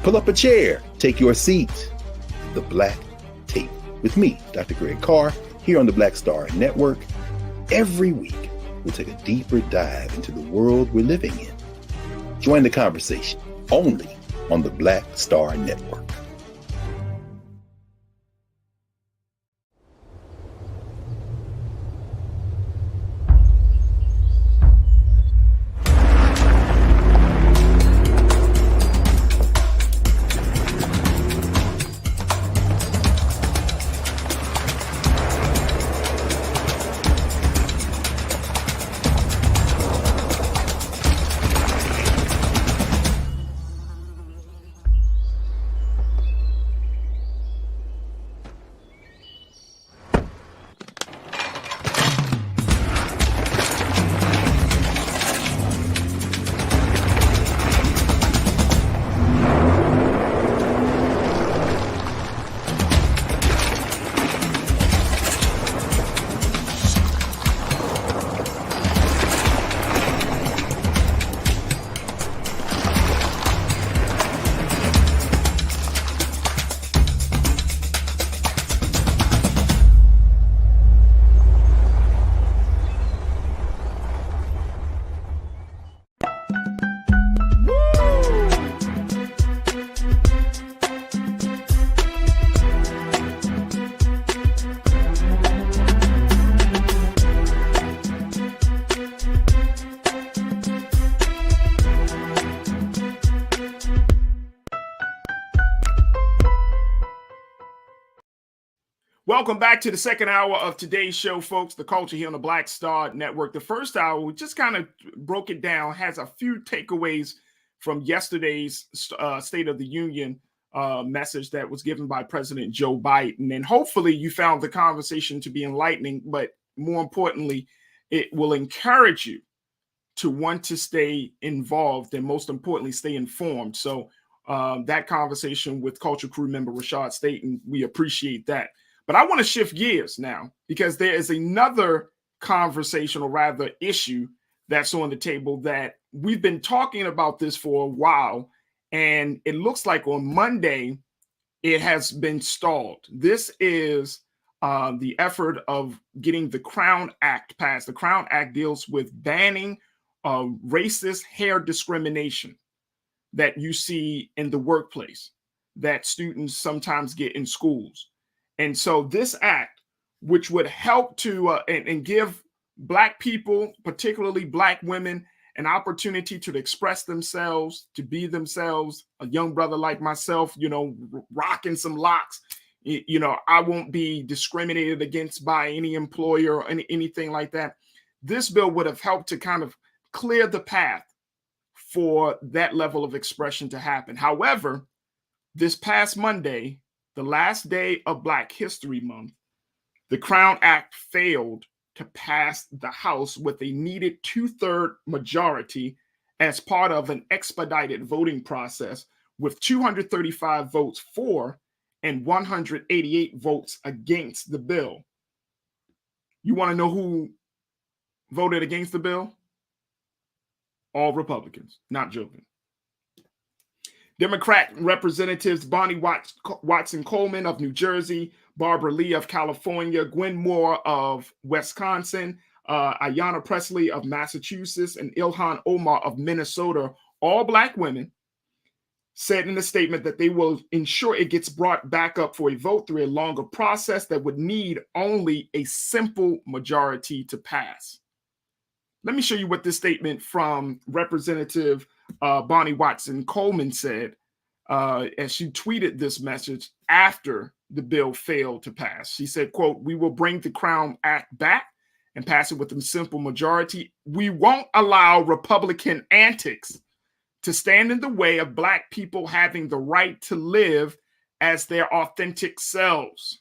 Pull up a chair, take your seat. The Black Tape with me, Dr. Greg Carr, here on the Black Star Network. Every week, we'll take a deeper dive into the world we're living in. Join the conversation only on the Black Star Network. Welcome back to the second hour of today's show, folks. The Culture here on the Black Star Network. The first hour, we just kind of broke it down, has a few takeaways from yesterday's State of the Union message that was given by President Joe Biden. And hopefully you found the conversation to be enlightening, but more importantly, it will encourage you to want to stay involved and most importantly, stay informed. So that conversation with Culture crew member Rashad Staten, we appreciate that. But I want to shift gears now because there is another conversation, or rather issue, that's on the table that we've been talking about this for a while. And it looks like on Monday, it has been stalled. This is the effort of getting the Crown Act passed. The Crown Act deals with banning racist hair discrimination that you see in the workplace, that students sometimes get in schools. And so this act, which would help to and give Black people, particularly Black women, an opportunity to express themselves, to be themselves. A young brother like myself, rocking some locks, I won't be discriminated against by any employer or anything like that. This bill would have helped to kind of clear the path for that level of expression to happen. However, this past Monday, the last day of Black History Month, the Crown Act failed to pass the House with a needed 2/3 majority as part of an expedited voting process, with 235 votes for and 188 votes against the bill. You want to know who voted against the bill? All Republicans, not joking. Democrat Representatives Bonnie Watson Coleman of New Jersey, Barbara Lee of California, Gwen Moore of Wisconsin, Ayanna Pressley of Massachusetts, and Ilhan Omar of Minnesota, all Black women, said in a statement that they will ensure it gets brought back up for a vote through a longer process that would need only a simple majority to pass. Let me show you what this statement from Representative Bonnie Watson Coleman said as she tweeted this message after the bill failed to pass. She said, quote, "We will bring the Crown Act back and pass it with a simple majority. We won't allow Republican antics to stand in the way of Black people having the right to live as their authentic selves."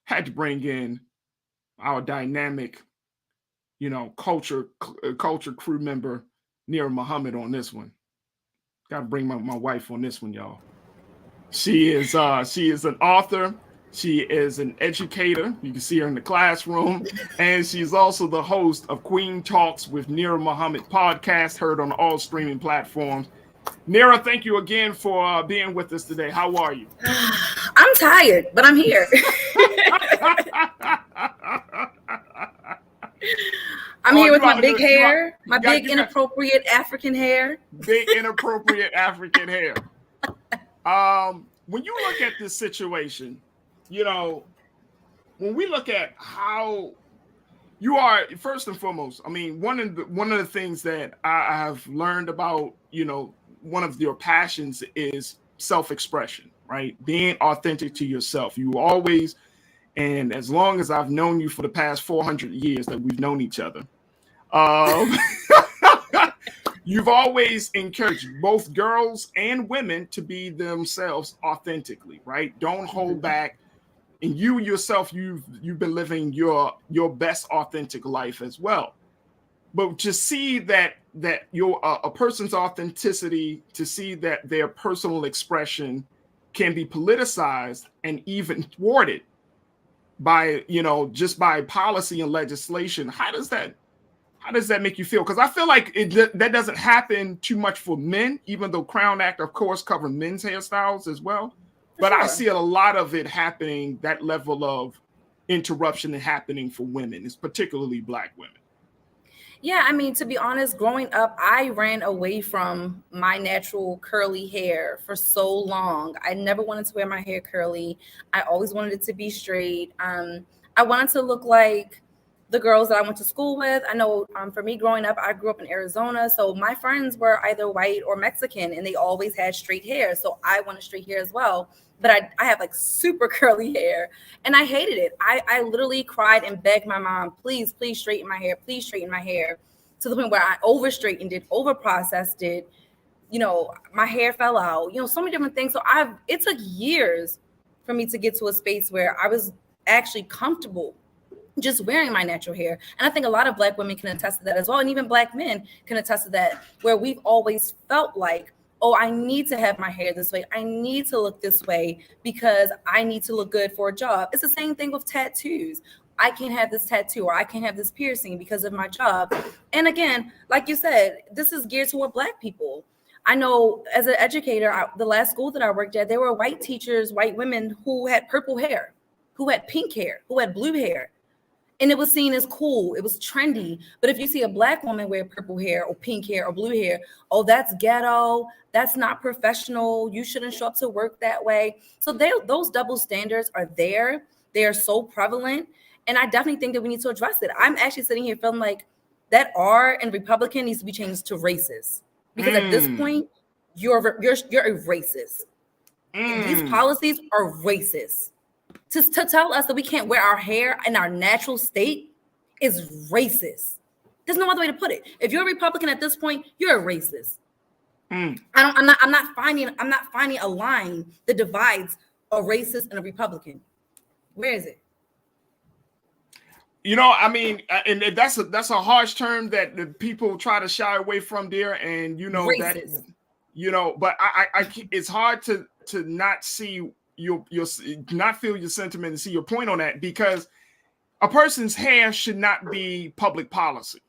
Had to bring in our dynamic, culture crew member, Nira Muhammad, on this one. Got to bring my wife on this one, y'all. She is an author. She is an educator. You can see her in the classroom. And she's also the host of Queen Talks with Nira Muhammad podcast, heard on all streaming platforms. Nira, thank you again for being with us today. How are you? I'm tired, but I'm here. I'm here with my big hair, my big inappropriate African hair. Big inappropriate African hair. When you look at this situation, when we look at how you are, first and foremost, I mean, one of the things that I have learned about, one of your passions is self-expression, right? Being authentic to yourself. You always, and as long as I've known you for the past 400 years that we've known each other, you've always encouraged both girls and women to be themselves authentically, right? Don't hold back. And you yourself, you've been living your best authentic life as well. But to see that your a person's authenticity, to see that their personal expression can be politicized and even thwarted by just by policy and legislation, how does that make you feel? Because I feel like that doesn't happen too much for men, even though Crown Act, of course, cover men's hairstyles as well. But sure. I see a lot of it happening, that level of interruption happening for women, it's particularly Black women. Yeah, I mean, to be honest, growing up, I ran away from my natural curly hair for so long. I never wanted to wear my hair curly. I always wanted it to be straight. I wanted to look like the girls that I went to school with. I know for me growing up, I grew up in Arizona. So my friends were either white or Mexican, and they always had straight hair. So I wanted straight hair as well. But I have like super curly hair, and I hated it. I literally cried and begged my mom, please straighten my hair. Please straighten my hair, to the point where I over straightened it, over processed it. My hair fell out, so many different things. So it took years for me to get to a space where I was actually comfortable just wearing my natural hair. And I think a lot of Black women can attest to that as well. And even Black men can attest to that, where we've always felt like, oh, I need to have my hair this way. I need to look this way because I need to look good for a job. It's the same thing with tattoos. I can't have this tattoo or I can't have this piercing because of my job. And again, like you said, this is geared toward Black people. I know as an educator, the last school that I worked at, there were white teachers, white women who had purple hair, who had pink hair, who had blue hair. And it was seen as cool. It was trendy. But if you see a Black woman wear purple hair or pink hair or blue hair, oh, that's ghetto. That's not professional. You shouldn't show up to work that way. So those double standards are there. They are so prevalent. And I definitely think that we need to address it. I'm actually sitting here feeling like that R in Republican needs to be changed to racist. Because at this point, you're a racist. These policies are racist. To tell us that we can't wear our hair in our natural state is racist. There's no other way to put it. If you're a Republican at this point, you're a racist. I'm not finding a line that divides a racist and a Republican. Where is it? You know, I mean, and that's a harsh term that the people try to shy away from there, and you know racist. That, you know, but I it's hard to not see your not feel your sentiment and see your point on that, because a person's hair should not be public policy.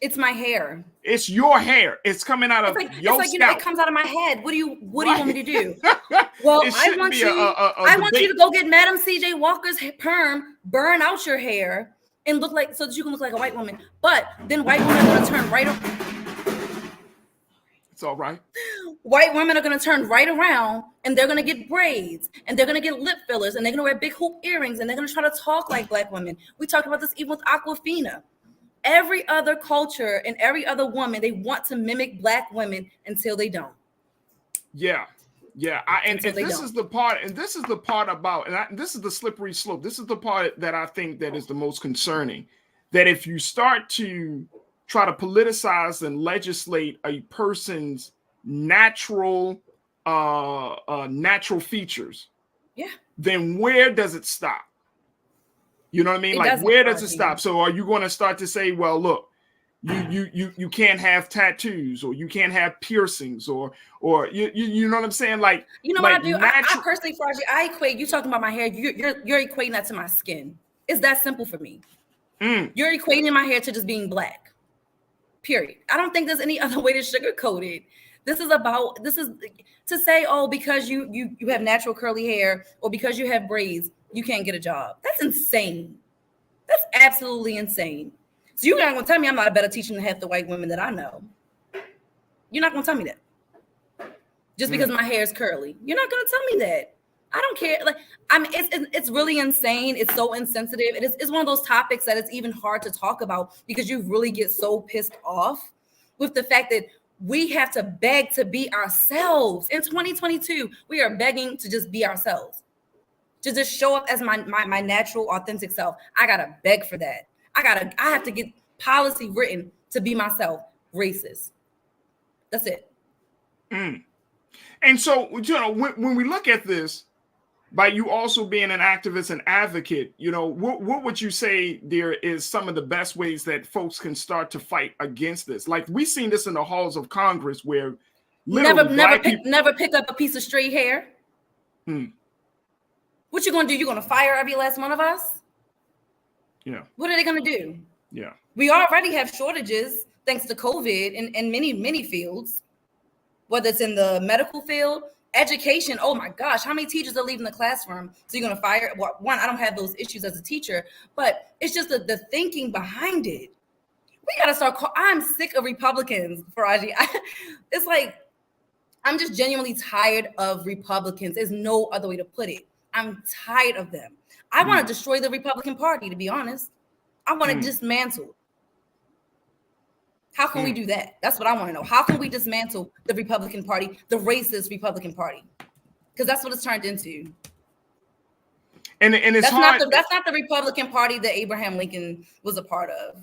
It's my hair. It's your hair. It's coming out of your scalp. You know, it comes out of my head. What do you want me to do? Well, I want you to go get Madam C.J. Walker's perm, burn out your hair, and look like so that you can look like a white woman. But then white women are going to turn right around. It's all right. White women are going to turn right around, and they're going to get braids, and they're going to get lip fillers, and they're going to wear big hoop earrings, and they're going to try to talk like Black women. We talked about this even with Aquafina. Every other culture and every other woman, they want to mimic Black women until they don't. Yeah. And this is the part about, and this is the slippery slope. This is the part that I think that is the most concerning. That if you start to try to politicize and legislate a person's natural features, then where does it stop? You know what I mean? Like, where does it stop? So are you going to start to say, well, look, you can't have tattoos, or you can't have piercings, or you know what I'm saying? Like, you know what I do? I personally, Farajii, I equate you talking about my hair. You're equating that to my skin. It's that simple for me. You're equating my hair to just being Black. Period. I don't think there's any other way to sugarcoat it. This is to say, oh, because you have natural curly hair, or because you have braids, you can't get a job. That's insane. That's absolutely insane. So you're not going to tell me I'm not a better teacher than half the white women that I know. You're not going to tell me that. Just because my hair is curly. You're not going to tell me that. I don't care. Like, I mean, it's really insane. It's so insensitive. It's one of those topics that it's even hard to talk about, because you really get so pissed off with the fact that we have to beg to be ourselves. In 2022, we are begging to just be ourselves. To just show up as my natural, authentic self. I gotta beg for that. I have to get policy written to be myself. Racist. That's it. And so, you know, when we look at this, by you also being an activist and advocate, you know, what would you say there is some of the best ways that folks can start to fight against this? Like, we've seen this in the halls of Congress, where never pick up a piece of straight hair. What you gonna do? You're gonna fire every last one of us? Yeah. What are they gonna do? Yeah. We already have shortages thanks to COVID in many fields, whether it's in the medical field, education. Oh my gosh, how many teachers are leaving the classroom? So you're gonna fire? Well, one, I don't have those issues as a teacher, but it's just the thinking behind it. We gotta start. I'm sick of Republicans, Farajii. It's like, I'm just genuinely tired of Republicans. There's no other way to put it. I'm tired of them. I want to destroy the Republican Party, to be honest. I want to dismantle. How can we do that? That's what I want to know. How can we dismantle the Republican Party, the racist Republican Party? Because that's what it's turned into. And it's hard. That's not the Republican Party that Abraham Lincoln was a part of.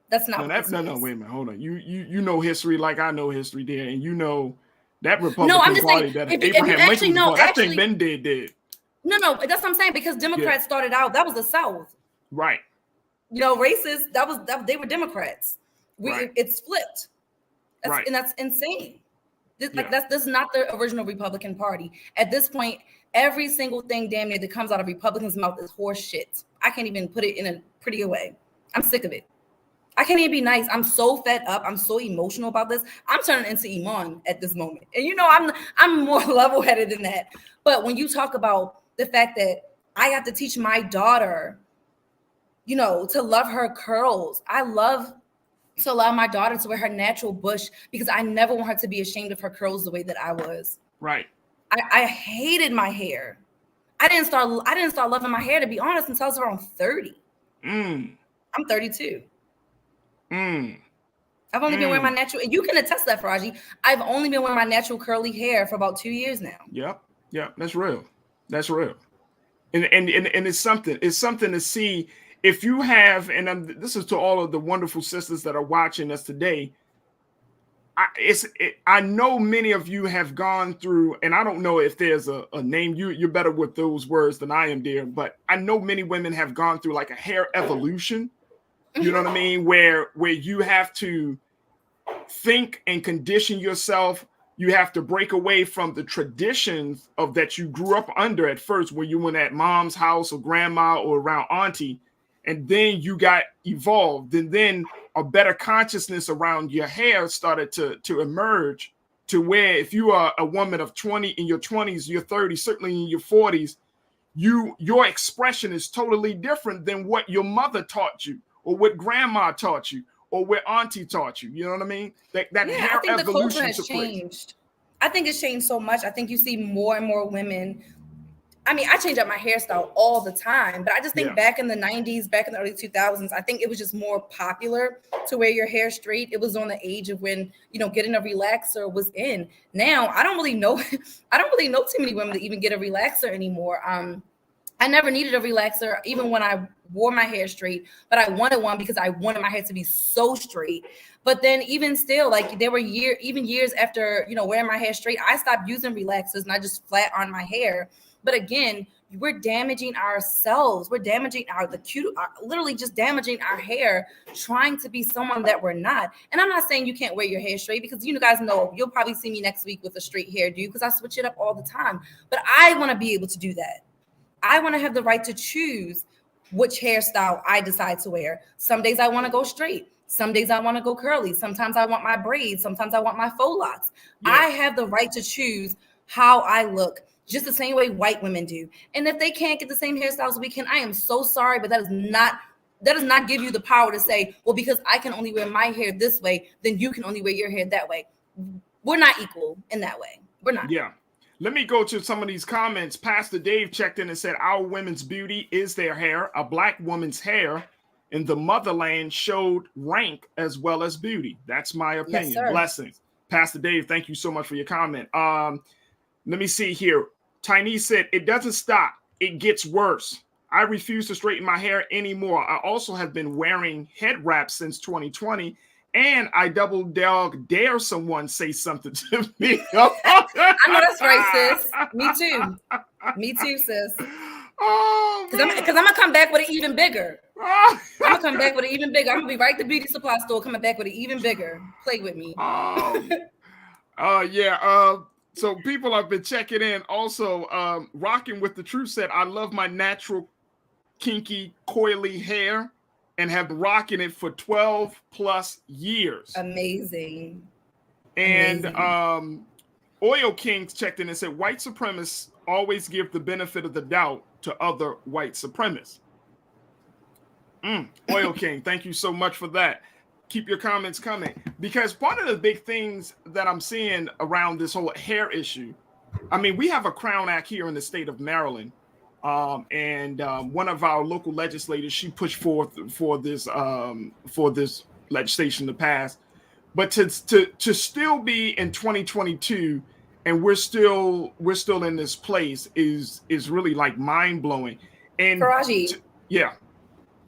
That's not. No, wait a minute. Hold on. You know history like I know history there, and you know that Republican Party that Abraham Lincoln was. That thing been dead. No, that's what I'm saying, because Democrats started out, that was the South. Right. You know, racist, they were Democrats. It's flipped. And that's insane. This is not the original Republican Party. At this point, every single thing damn near that comes out of Republicans' mouth is horse shit. I can't even put it in a prettier way. I'm sick of it. I can't even be nice. I'm so fed up. I'm so emotional about this. I'm turning into Iman at this moment. And you know, I'm more level-headed than that. But when you talk about the fact that I have to teach my daughter, you know, to love her curls. I love to allow my daughter to wear her natural bush because I never want her to be ashamed of her curls the way that I was. Right. I hated my hair. I didn't start loving my hair, to be honest, until I was around 30. I'm 32. I've only been wearing my natural, and you can attest that, Farajii. I've only been wearing my natural curly hair for about 2 years now. Yep. That's real. And it's something to see. If you have, and this is to all of the wonderful sisters that are watching us today, I know many of you have gone through, and I don't know if there's a name, you're better with those words than I am, dear, but I know many women have gone through like a hair evolution, you know what I mean, where you have to think and condition yourself. You have to break away from the traditions of that you grew up under at first, when you went at mom's house or grandma or around auntie. And then you got evolved, and then a better consciousness around your hair started to emerge, to where if you are a woman of 20 in your 20s, your 30s, certainly in your 40s, your expression is totally different than what your mother taught you, or what grandma taught you, or what auntie taught you. You know what I mean? That hair I think the evolution culture has changed. I think it's changed so much. I think you see more and more women. I mean, I change up my hairstyle all the time, but I just think back in the 90s, back in the early 2000s, I think it was just more popular to wear your hair straight. It was on the age of when, you know, getting a relaxer was in. Now, I don't really know too many women that even get a relaxer anymore. I never needed a relaxer, even when I wore my hair straight, but I wanted one because I wanted my hair to be so straight. But then even still, like there were years after, you know, wearing my hair straight, I stopped using relaxers and I just flat on my hair. But again, we're damaging ourselves. We're damaging literally just damaging our hair, trying to be someone that we're not. And I'm not saying you can't wear your hair straight, because you guys know you'll probably see me next week with a straight hairdo because I switch it up all the time. But I want to be able to do that. I want to have the right to choose which hairstyle I decide to wear. Some days I want to go straight. Some days I want to go curly. Sometimes I want my braids. Sometimes I want my faux locks. Yeah. I have the right to choose how I look, just the same way white women do. And if they can't get the same hairstyles as we can, I am so sorry, but that does not give you the power to say, well, because I can only wear my hair this way, then you can only wear your hair that way. We're not equal in that way. We're not. Yeah. Let me go to some of these comments. Pastor Dave checked in and said, our women's beauty is their hair. A black woman's hair in the motherland showed rank as well as beauty. That's my opinion. Yes, blessings. Pastor Dave, thank you so much for your comment. Let me see here. Tiny said, it doesn't stop. It gets worse. I refuse to straighten my hair anymore. I also have been wearing head wraps since 2020. And I double dog dare someone say something to me. I know that's right, sis. Me too. Me too, sis. Oh, because I'm gonna come back with it even bigger. I'm gonna come back with it even bigger. I'm gonna be right at the beauty supply store, coming back with it even bigger. Play with me. Yeah. So people have been checking in. Also, Rocking with the Truth said, I love my natural, kinky, coily hair and have been rocking it for 12 plus years. Amazing. And Oil Kings checked in and said, white supremacists always give the benefit of the doubt to other white supremacists. Oil King, thank you so much for that. Keep your comments coming, because one of the big things that I'm seeing around this whole hair issue, I mean, we have a Crown Act here in the state of Maryland, and one of our local legislators, she pushed forth for this legislation to pass, but to still be in 2022 and we're still in this place is really like mind blowing. And Farajii, yeah.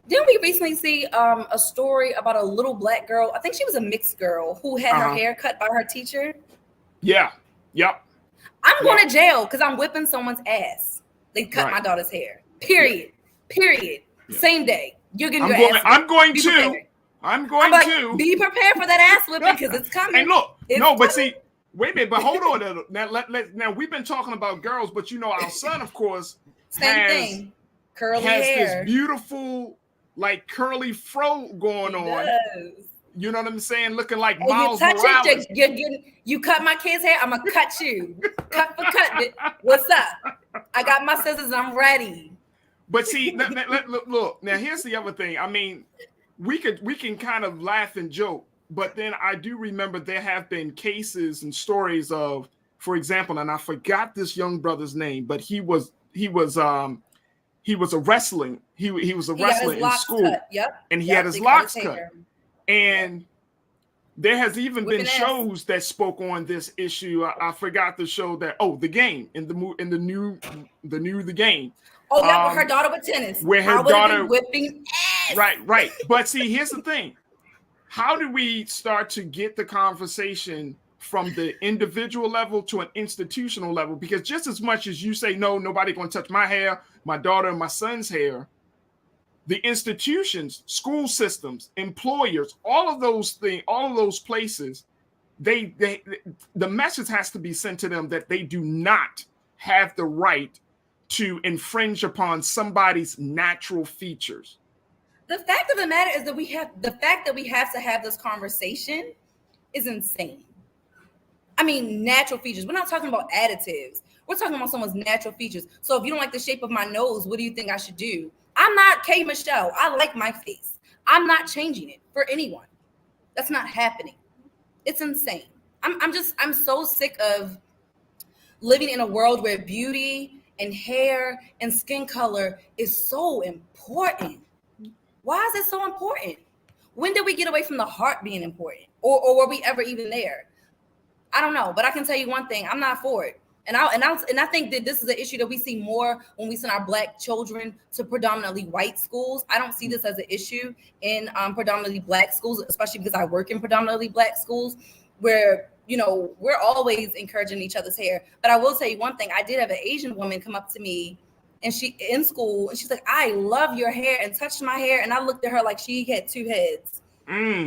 Didn't we recently see a story about a little black girl? I think she was a mixed girl who had her hair cut by her teacher. Yeah. Yep. I'm going to jail because I'm whipping someone's ass. They cut my daughter's hair. Period. Period. Yeah. Same day. You're getting your ass. I'm going to. Be prepared for that ass whipping because it's coming. And look, but see, Wait a minute, but hold on. Now we've been talking about girls, but our son, of course, thing. Curly has hair. this beautiful, like curly fro going on. Does. You know what I'm saying? Looking like Hey, Miles you touch Morales. you cut my kid's hair, I'm gonna cut you. Cut for cut. What's up? I got my scissors. I'm ready. But see, look. Now here's the other thing. I mean, we can kind of laugh and joke, but then I do remember there have been cases and stories of, for example, and I forgot this young brother's name, but he was a wrestling. He was a wrestler in school. Cut. Yep. And he had his locks cut. And there has even been shows that spoke on this issue. I forgot the show that The Game in the new The Game. Oh yeah, with her daughter with tennis. Where her daughter whipping ass. Right. But see, here's the thing. How do we start to get the conversation from the individual level to an institutional level? Because just as much as you say, no, nobody going to touch my hair, my daughter and my son's hair, the institutions, school systems, employers, all of those things, all of those places, the message has to be sent to them that they do not have the right to infringe upon somebody's natural features. The fact of the matter is that we have to have this conversation is insane. I mean, natural features. We're not talking about additives. We're talking about someone's natural features. So if you don't like the shape of my nose, what do you think I should do? I'm not K. Michelle. I like my face. I'm not changing it for anyone. That's not happening. It's insane. I'm so sick of living in a world where beauty and hair and skin color is so important. Why is it so important? When did we get away from the heart being important? Or were we ever even there? I don't know, but I can tell you one thing, I'm not for it. And I think that this is an issue that we see more when we send our Black children to predominantly white schools. I don't see this as an issue in predominantly Black schools, especially because I work in predominantly Black schools where, we're always encouraging each other's hair. But I will tell you one thing, I did have an Asian woman come up to me and she in school and she's like, I love your hair, and touched my hair. And I looked at her like she had two heads.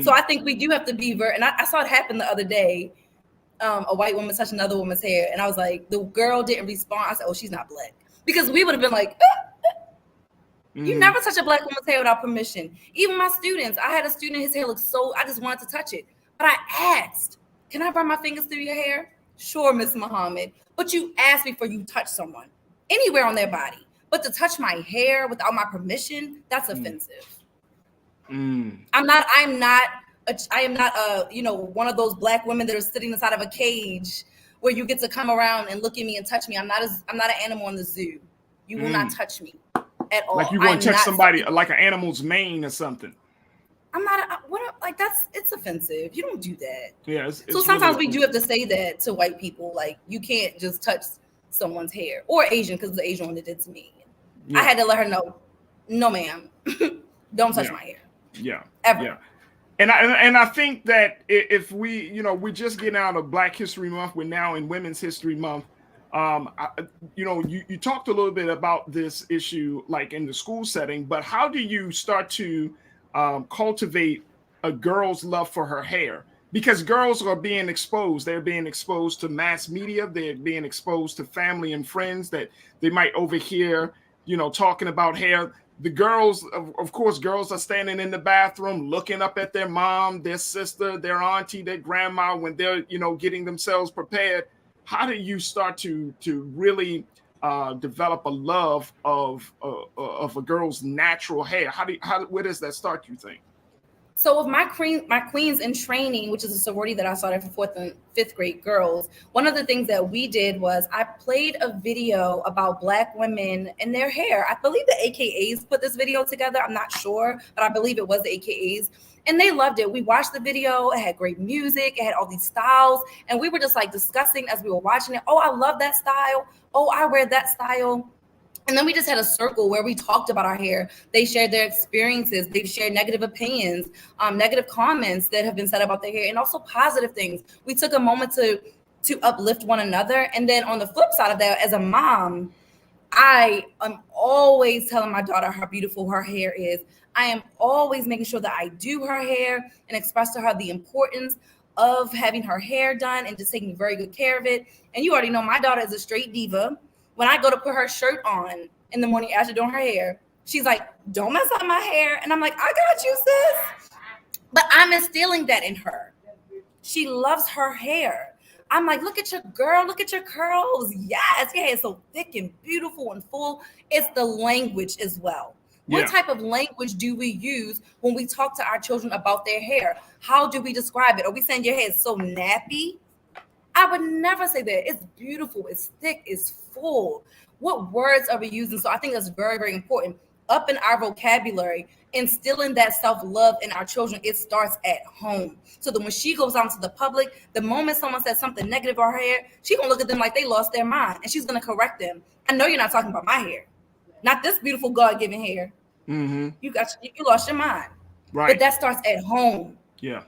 So I think we do have to be and I saw it happen the other day. A white woman touched another woman's hair, and I was like, the girl didn't respond. I said, oh, she's not Black, because we would have been like, you never touch a Black woman's hair without permission. Even my students, I had a student, his hair looked I just wanted to touch it, but I asked, can I run my fingers through your hair? Sure, Miss Muhammad, but you asked before you touch someone anywhere on their body, but to touch my hair without my permission, that's offensive. I am not one of those Black women that are sitting inside of a cage where you get to come around and look at me and touch me. I'm not an animal in the zoo. You will not touch me at all. Like you want to touch somebody like an animal's mane or something. I'm not it's offensive. You don't do that. Yeah. So sometimes we do have to say that to white people. Like, you can't just touch someone's hair, or Asian, because the Asian one that did to me. Yeah. I had to let her know, no, ma'am, don't touch my hair. Yeah. Ever. Yeah. And I think that if we, we're just getting out of Black History Month, we're now in Women's History Month. You talked a little bit about this issue, like in the school setting, but how do you start to cultivate a girl's love for her hair? Because girls are being exposed. They're being exposed to mass media. They're being exposed to family and friends that they might overhear, talking about hair. The girls, of course, girls are standing in the bathroom looking up at their mom, their sister, their auntie, their grandma when they're, getting themselves prepared. How do you start to really develop a love of a girl's natural hair? Where does that start, you think? So with my Queens in Training, which is a sorority that I started for 4th and 5th grade girls, one of the things that we did was I played a video about Black women and their hair. I believe the AKAs put this video together. I'm not sure, but I believe it was the AKAs. And they loved it. We watched the video. It had great music. It had all these styles. And we were just like discussing as we were watching it. Oh, I love that style. Oh, I wear that style. And then we just had a circle where we talked about our hair. They shared their experiences. They've shared negative opinions, negative comments that have been said about their hair, and also positive things. We took a moment to uplift one another. And then on the flip side of that, as a mom, I am always telling my daughter how beautiful her hair is. I am always making sure that I do her hair and express to her the importance of having her hair done and just taking very good care of it. And you already know my daughter is a straight diva. When I go to put her shirt on in the morning after doing her hair, she's like, don't mess up my hair. And I'm like, I got you, sis. But I'm instilling that in her. She loves her hair. I'm like, look at your girl, look at your curls. Yes, your hair is so thick and beautiful and full. It's the language as well. What type of language do we use when we talk to our children about their hair? How do we describe it? Are we saying your hair is so nappy? I would never say that. It's beautiful, it's thick, it's full. What words are we using? So I think that's very, very important. Up in our vocabulary, instilling that self-love in our children, it starts at home. So that when she goes out into the public, the moment someone says something negative about her hair, she's gonna look at them like they lost their mind, and she's gonna correct them. I know you're not talking about my hair, not this beautiful God-given hair. Mm-hmm. You lost your mind, right? But that starts at home. Yeah.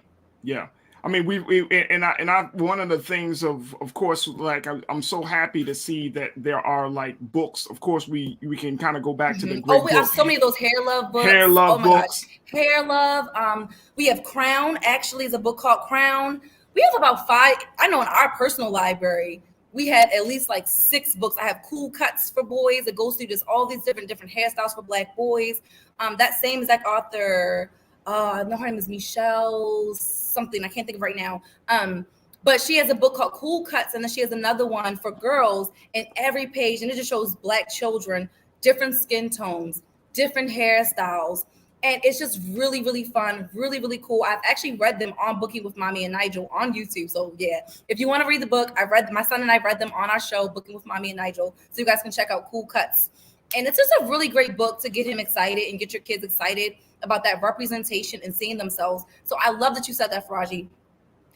I mean, we one of the things of course, like I'm so happy to see that there are like books. Of course, we can kind of go back to the great we have so many of those hair love books. Hair love books. Gosh. Hair love. We have Crown. Actually, is a book called Crown. We have about 5. I know in our personal library, we had at least like 6 books. I have Cool Cuts for boys. It goes through just all these different hairstyles for Black boys. That same exact author. I know her name is Michelle something. I can't think of right now. But she has a book called Cool Cuts, and then she has another one for girls. And every page, and it just shows Black children, different skin tones, different hairstyles. And it's just really, really fun, really, really cool. I've actually read them on Booking with Mommy and Nigel on YouTube. So yeah, if you want to read the book, my son and I read them on our show, Booking with Mommy and Nigel. So you guys can check out Cool Cuts. And it's just a really great book to get him excited and get your kids excited about that representation and seeing themselves. So I love that you said that, Farajii.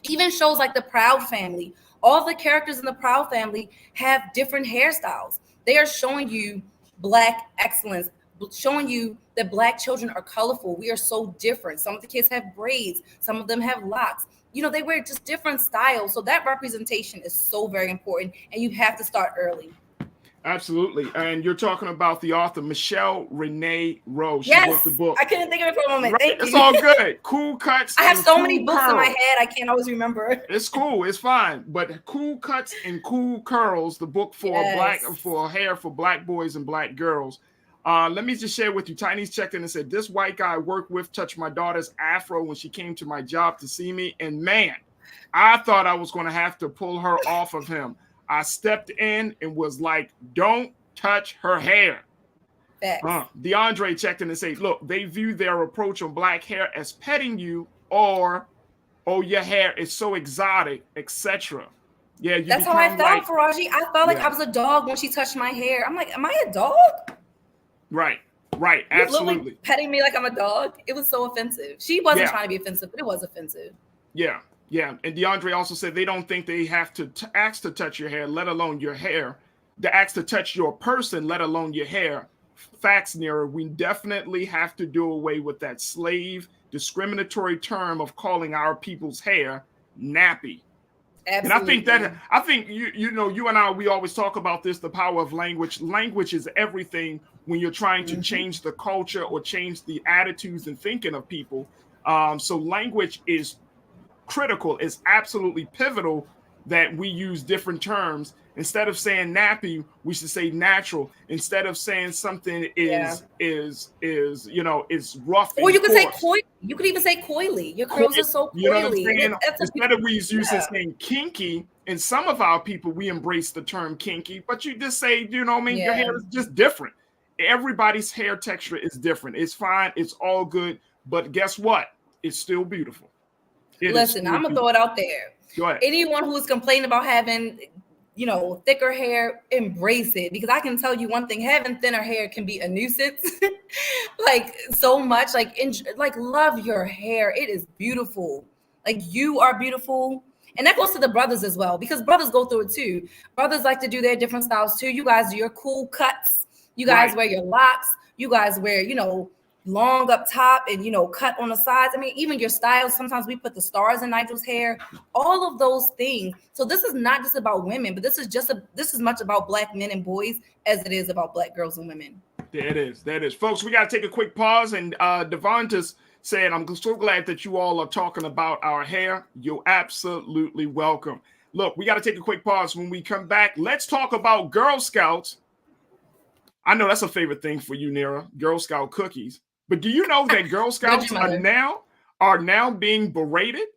Even shows like the Proud Family, all the characters in the Proud Family have different hairstyles. They are showing you Black excellence, showing you that Black children are colorful. We are so different. Some of the kids have braids. Some of them have locks. You know, they wear just different styles. So that representation is so very important, and you have to start early. Absolutely. And you're talking about the author, Michelle Renee Rose. She yes, wrote the book. I couldn't think of it for a moment. Right? Thank you. It's all good. Cool Cuts. I have so cool many books curls. in my head, I can't always remember. It's cool. It's fine. But Cool Cuts and Cool Curls, the book for hair for Black boys and Black girls. Let me just share with you. Tiny's checked in and said, this white guy I worked with touched my daughter's afro when she came to my job to see me. And man, I thought I was going to have to pull her off of him. I stepped in and was like, don't touch her hair. DeAndre checked in and said, look, they view their approach on Black hair as petting you or, oh, your hair is so exotic, etc. Yeah, that's how I felt, Farajii. I felt like I was a dog when she touched my hair. I'm like, am I a dog? Right, absolutely. Petting me like I'm a dog. It was so offensive. She wasn't trying to be offensive, but it was offensive. Yeah. And DeAndre also said they don't think they have to ask to touch your hair, let alone your hair. They ask to touch your person, let alone your hair. Facts, Nira. We definitely have to do away with that slave discriminatory term of calling our people's hair nappy. Absolutely. And I think you know, you and I, we always talk about this, the power of language. Language is everything when you're trying to change the culture or change the attitudes and thinking of people. So language is critical. It's absolutely pivotal that we use different terms. Instead of saying nappy, we should say natural. Instead of saying something is rough. Or you could say coily. You could even say coily. Your curls are so coily. You know what I'm saying? Instead of we using saying kinky, and some of our people, we embrace the term kinky, but you just say, you know what I mean? Your hair is just different. Everybody's hair texture is different. It's fine. It's all good. But guess what? It's still beautiful. Listen, I'm going to throw it out there. Go ahead. Anyone who is complaining about having, thicker hair, embrace it. Because I can tell you one thing, having thinner hair can be a nuisance. Like so much, love your hair. It is beautiful. Like you are beautiful. And that goes to the brothers as well, because brothers go through it too. Brothers like to do their different styles too. You guys do your cool cuts. You guys wear your locks. You guys wear, long up top and, cut on the sides. I mean, even your styles. Sometimes we put the stars in Nigel's hair, all of those things. So this is not just about women, but this is as much about Black men and boys as it is about Black girls and women. There it is. Folks, we got to take a quick pause. And Devonta's said, I'm so glad that you all are talking about our hair. You're absolutely welcome. Look, we got to take a quick pause. When we come back, let's talk about Girl Scouts. I know that's a favorite thing for you, Nira, Girl Scout cookies. But do you know that Girl Scouts are now being berated?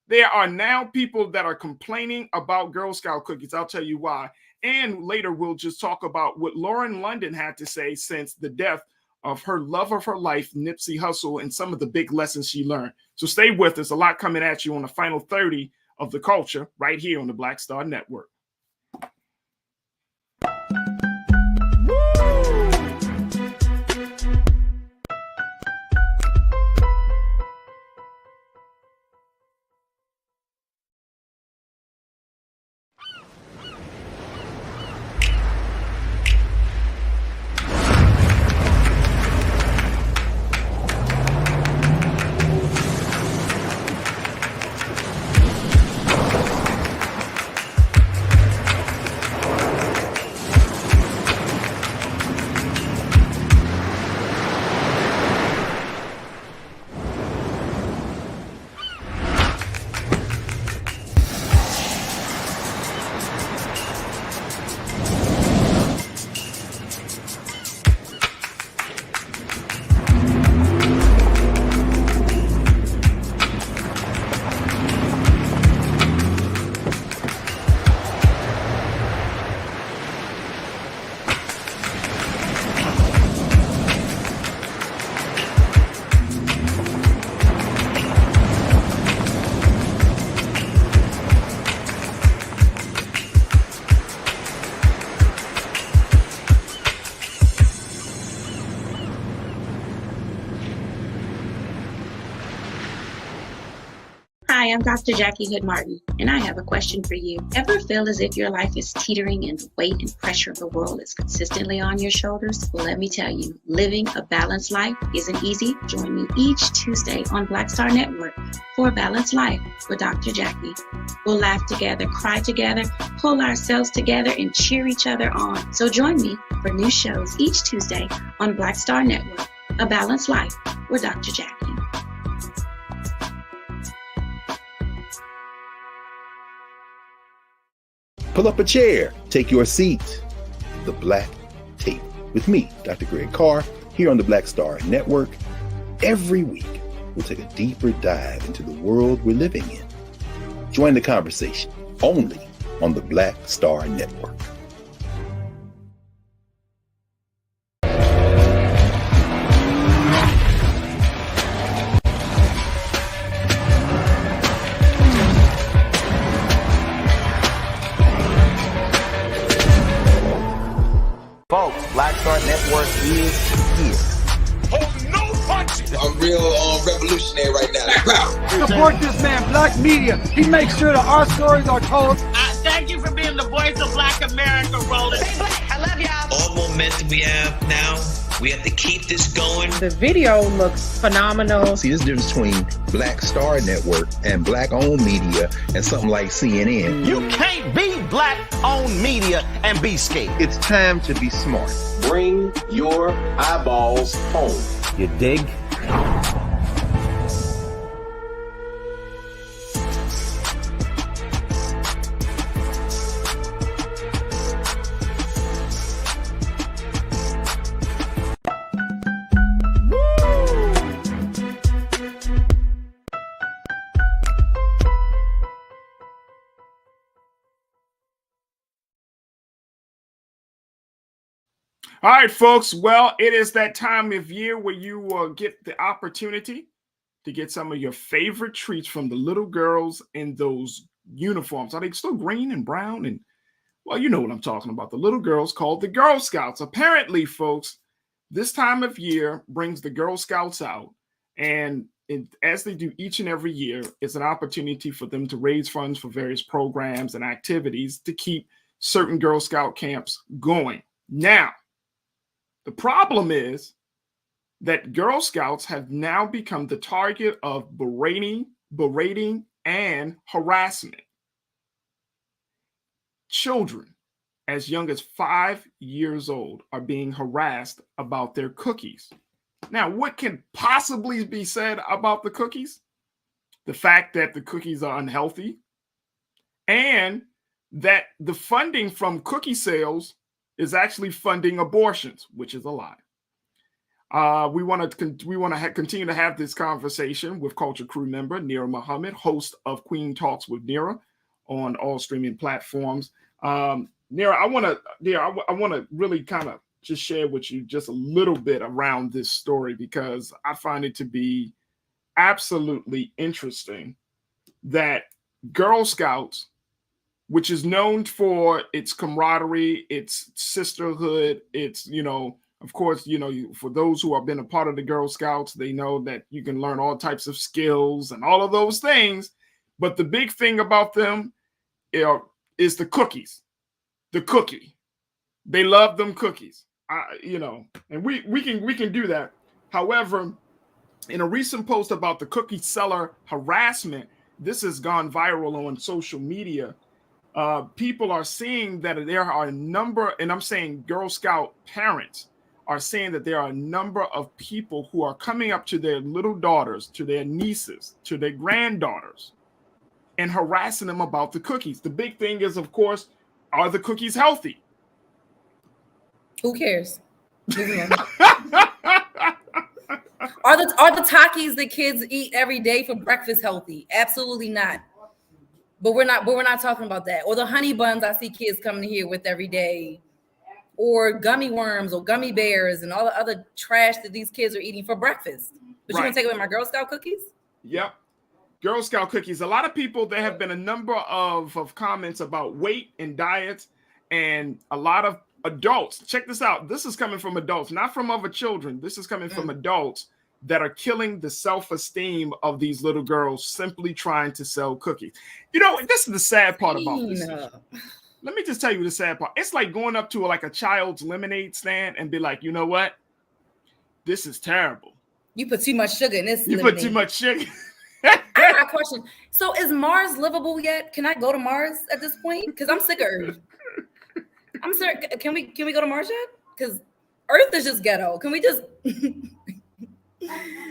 There are now people that are complaining about Girl Scout cookies. I'll tell you why. And later, we'll just talk about what Lauren London had to say since the death of her love of her life, Nipsey Hussle, and some of the big lessons she learned. So stay with us. A lot coming at you on the final 30 of The Culture right here on the Black Star Network. Hi, I'm Dr. Jackie Hood Martin, and I have a question for you. Ever feel as if your life is teetering and the weight and pressure of the world is consistently on your shoulders? Well, let me tell you, living a balanced life isn't easy. Join me each Tuesday on Black Star Network for A Balanced Life with Dr. Jackie. We'll laugh together, cry together, pull ourselves together, and cheer each other on. So join me for new shows each Tuesday on Black Star Network, A Balanced Life with Dr. Jackie. Pull up a chair, take your seat. The Black Tape with me, Dr. Greg Carr, here on the Black Star Network. Every week, we'll take a deeper dive into the world we're living in. Join the conversation only on the Black Star Network. Folks, Black Star Network is here. Oh, no punches! I'm real revolutionary right now. Support this man, Black Media. He makes sure that our stories are told. Thank you for being the voice of Black America, Roland. Stay black. I love y'all. All momentum we have now, we have to keep this going. The video looks phenomenal. See, there's a difference between Black Star Network and Black-owned media and something like CNN. You can't be Black-owned media and be scared. It's time to be smart. Bring your eyeballs home. You dig? All right, folks. Well, it is that time of year where you get the opportunity to get some of your favorite treats from the little girls in those uniforms. Are they still green and brown? And, well, you know what I'm talking about. The little girls called the Girl Scouts. Apparently, folks, this time of year brings the Girl Scouts out. And as they do each and every year, it's an opportunity for them to raise funds for various programs and activities to keep certain Girl Scout camps going. Now, the problem is that Girl Scouts have now become the target of berating, and harassment. Children as young as 5 years old are being harassed about their cookies. Now, what can possibly be said about the cookies? The fact that the cookies are unhealthy and that the funding from cookie sales is actually funding abortions, which is a lie. We want to continue to have this conversation with Culture Crew member Nira Muhammad, host of Queen Talks with Nira on all streaming platforms. Nira, I want to really kind of just share with you just a little bit around this story because I find it to be absolutely interesting that Girl Scouts, which is known for its camaraderie, its sisterhood, its, of course, for those who have been a part of the Girl Scouts, they know that you can learn all types of skills and all of those things. But the big thing about them is the cookies, the cookie. They love them cookies, and we can do that. However, in a recent post about the cookie seller harassment, this has gone viral on social media. People are seeing that there are a number, and I'm saying Girl Scout parents are saying that there are a number of people who are coming up to their little daughters, to their nieces, to their granddaughters, and harassing them about the cookies. The big thing is, of course, are the cookies healthy? Who cares? Are the Takis that kids eat every day for breakfast healthy? Absolutely not. But we're not talking about that. Or the honey buns I see kids coming here with every day, or gummy worms or gummy bears and all the other trash that these kids are eating for breakfast. But you're gonna take away my Girl Scout cookies? Yep. Girl Scout cookies. A lot of people, there have been a number of comments about weight and diets, and a lot of adults. Check this out. This is coming from adults, not from other children. This is coming from adults that are killing the self-esteem of these little girls simply trying to sell cookies. This is the sad part about this. Let me just tell you the sad part. It's like going up to a child's lemonade stand and be like, you know what? This is terrible. You put too much sugar in this. You lemonade. Put too much sugar. I got a question. So is Mars livable yet? Can I go to Mars at this point? Because I'm sick of Earth. I'm sorry. Can we go to Mars yet? Because Earth is just ghetto. Can we just?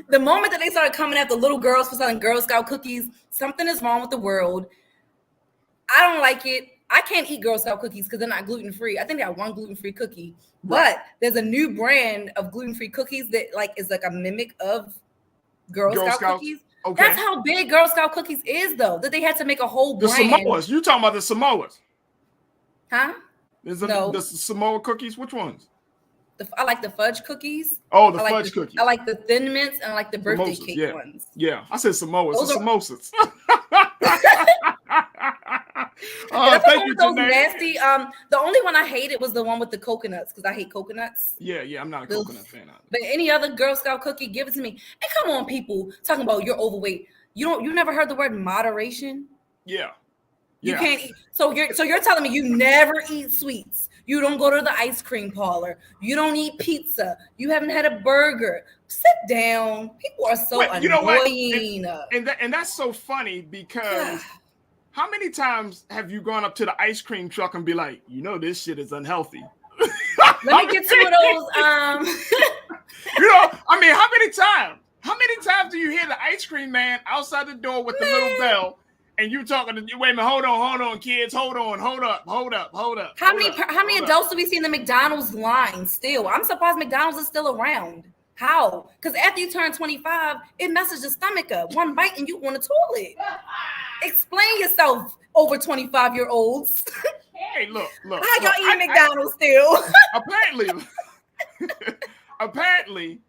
The moment that they started coming after little girls for selling Girl Scout cookies, something is wrong with the world. I don't like it. I can't eat Girl Scout cookies because they're not gluten-free. I think they have one gluten-free cookie, but there's a new brand of gluten-free cookies that is like a mimic of Girl Scout cookies. Okay. That's how big Girl Scout cookies is, though, that they had to make a whole brand. The Samoas. You talking about the Samoas? Huh? The Samoa cookies? Which ones? I like the fudge cookies. Oh, the fudge cookies. I like the Thin Mints and I like the birthday cake ones. Yeah, I said Samoas. Those samosas. Thank you, those nasty. The only one I hated was the one with the coconuts because I hate coconuts. Yeah, I'm not a coconut fan. But any other Girl Scout cookie, give it to me. And come on, people talking about you're overweight. You never heard the word moderation? Yeah. You can't eat. So you're telling me you never eat sweets. You don't go to the ice cream parlor. You don't eat pizza. You haven't had a burger. Sit down. People are so annoying. And that's so funny because how many times have you gone up to the ice cream truck and be like, this shit is unhealthy? Let me get some of those. How many times? How many times do you hear the ice cream man outside the door with the little bell? And you talking to wait a minute, hold on, kids, hold up. How many adults do we see in the McDonald's line still? I'm surprised McDonald's is still around. How? Because after you turn 25, it messes your stomach up. One bite and you on the toilet. Explain yourself, over 25-year-olds. Hey, look. How y'all eating McDonald's still? Apparently.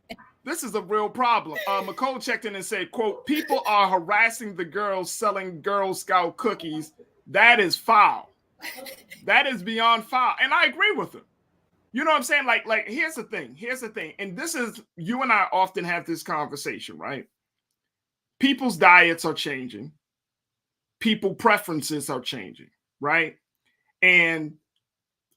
This is a real problem. McCole checked in and said, quote, people are harassing the girls selling Girl Scout cookies. That is foul. That is beyond foul. And I agree with him. You know what I'm saying? Like, here's the thing. And this is, you and I often have this conversation, right? People's diets are changing. People preferences are changing, right? And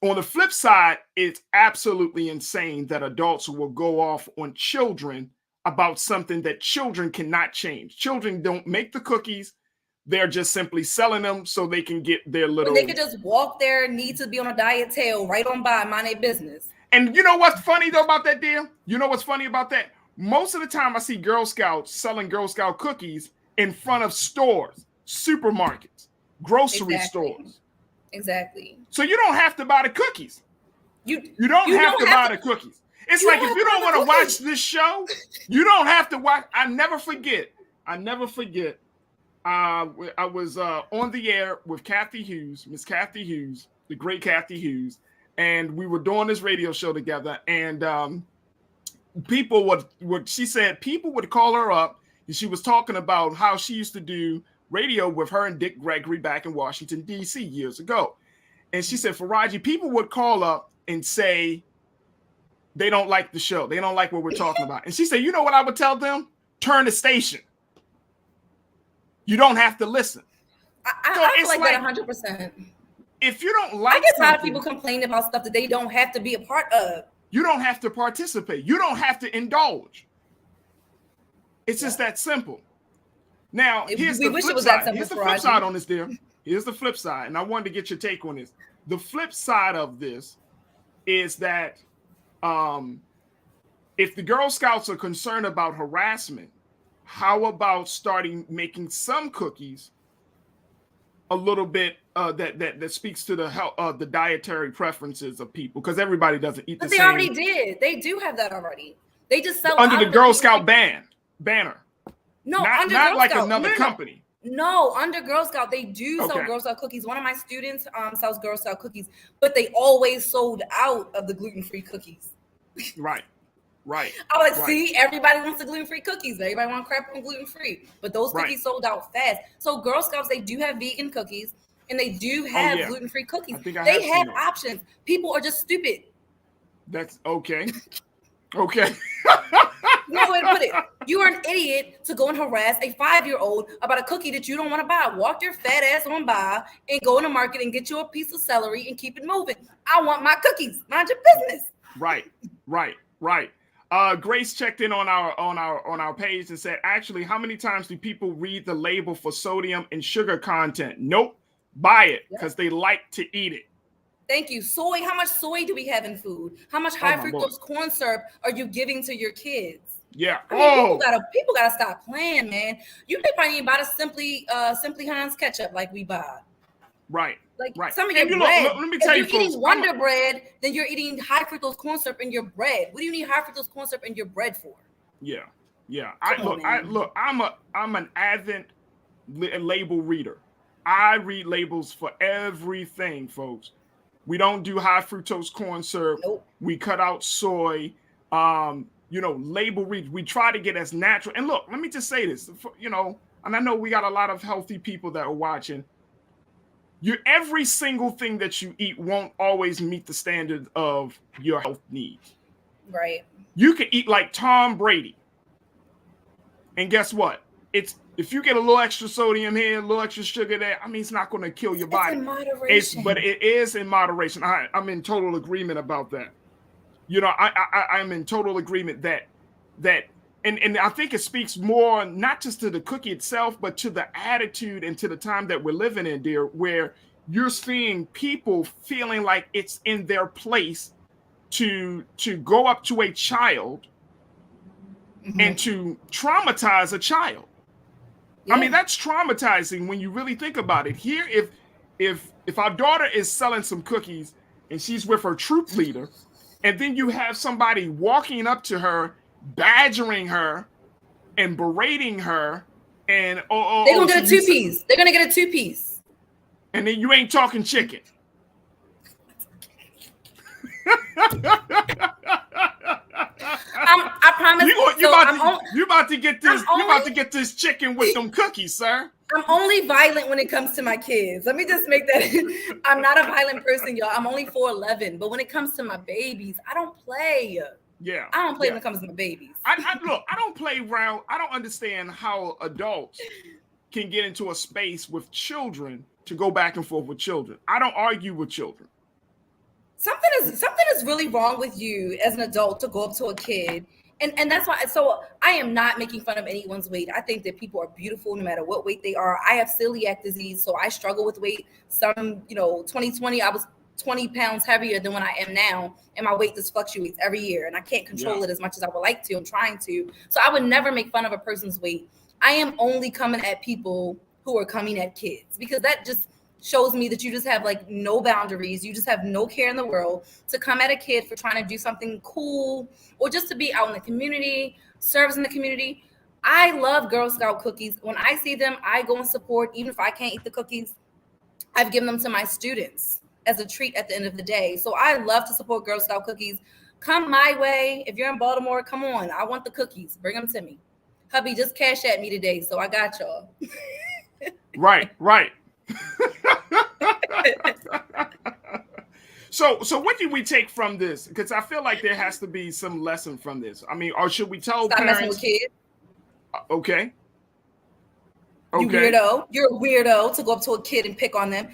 on the flip side, it's absolutely insane that adults will go off on children about something that children cannot change. Children don't make the cookies. They're just simply selling them so they can get their little... They could just walk their need to be on a diet tail right on by, mind their business. And you know what's funny, though, about that deal? You know what's funny about that? most of the time I see Girl Scouts selling Girl Scout cookies in front of stores, supermarkets, grocery stores. Exactly. So you don't have to buy the cookies. You don't have to buy the cookies. It's like if you don't want to watch this show, you don't have to watch. I never forget. I was on the air with Kathy Hughes, Miss Kathy Hughes, the great Kathy Hughes, and we were doing this radio show together. And people would she said people would call her up, and she was talking about how she used to do radio with her and Dick Gregory back in Washington, D.C. years ago. And she said, Farajii, people would call up and say they don't like the show. They don't like what we're talking about. And she said, you know what I would tell them? Turn the station. You don't have to listen. I feel like that 100%. If you don't like, I get tired of people complaining about stuff that they don't have to be a part of. You don't have to participate. You don't have to indulge. It's just that simple. Now, here's the flip side. Here's the flip side on this, dear. Here's the flip side, and I wanted to get your take on this. The flip side of this is that if the Girl Scouts are concerned about harassment, how about starting making some cookies a little bit that speaks to the health, the dietary preferences of people, because everybody doesn't eat the same. But they already did. They do have that already. They just sell under the Girl Scout banner. No, not like another company. No, under Girl Scout, they do sell Girl Scout cookies. One of my students sells Girl Scout cookies, but they always sold out of the gluten-free cookies. Right. I was like, see, everybody wants the gluten-free cookies. Everybody wants crap on gluten-free. But those cookies sold out fast. So Girl Scouts, they do have vegan cookies, and they do have gluten-free cookies. They have options. People are just stupid. That's okay. Okay. No way to put it. You are an idiot to go and harass a 5-year-old about a cookie that you don't want to buy. Walk your fat ass on by and go in the market and get you a piece of celery and keep it moving. I want my cookies. Mind your business. Right. Grace checked in on our page and said, actually, how many times do people read the label for sodium and sugar content? Nope. Buy it because they like to eat it. Thank you. Soy. How much soy do we have in food? How much high fructose corn syrup are you giving to your kids? Yeah. I mean, people gotta stop playing, man. You may probably buy the Simply Heinz ketchup like we buy. Right. Some of your bread. Let me tell you, if you're eating Wonder Bread, then you're eating high fructose corn syrup in your bread. What do you need high fructose corn syrup in your bread for? Yeah. I'm an avid label reader. I read labels for everything, folks. We don't do high fructose corn syrup. Nope. We cut out soy. Label read. We try to get as natural. And look, let me just say this, and I know we got a lot of healthy people that are watching. Every single thing that you eat won't always meet the standard of your health needs. Right. You can eat like Tom Brady. And guess what? If you get a little extra sodium here, a little extra sugar there, I mean, it's not going to kill your body. It's in moderation. But it is in moderation. I'm in total agreement about that. I'm in total agreement that and I think it speaks more not just to the cookie itself, but to the attitude and to the time that we're living in, dear, where you're seeing people feeling like it's in their place to go up to a child and to traumatize a child. Yeah. I mean, that's traumatizing when you really think about it. Here, if our daughter is selling some cookies and she's with her troop leader, and then you have somebody walking up to her, badgering her and berating her, and they're gonna get a 2-piece. They're gonna get a 2-piece. And then you ain't talking chicken. I promise. You about to get this. You about to get this chicken with them cookies, sir. I'm only violent when it comes to my kids. Let me just make that. I'm not a violent person, y'all. I'm only 4'11", but when it comes to my babies, I don't play. Yeah, I don't play when it comes to my babies. Look, I don't play around. I don't understand how adults can get into a space with children to go back and forth with children. I don't argue with children. Something is really wrong with you as an adult to go up to a kid. And that's why, so I am not making fun of anyone's weight. I think that people are beautiful no matter what weight they are. I have celiac disease, so I struggle with weight. 2020, I was 20 pounds heavier than when I am now, and my weight just fluctuates every year, and I can't control it as much as I would like to. I'm trying to. So I would never make fun of a person's weight. I am only coming at people who are coming at kids, because that just shows me that you just have like no boundaries. You just have no care in the world to come at a kid for trying to do something cool or just to be out in the community, serves in the community. I love Girl Scout cookies. When I see them, I go and support, even if I can't eat the cookies. I've given them to my students as a treat at the end of the day. So I love to support Girl Scout cookies. Come my way. If you're in Baltimore, come on. I want the cookies. Bring them to me. Hubby just cashed at me today, so I got y'all. Right. So what do we take from this? Because I feel like there has to be some lesson from this. I mean, or should we tell Stop parents? Messing with kids. Okay. You weirdo. You're a weirdo to go up to a kid and pick on them.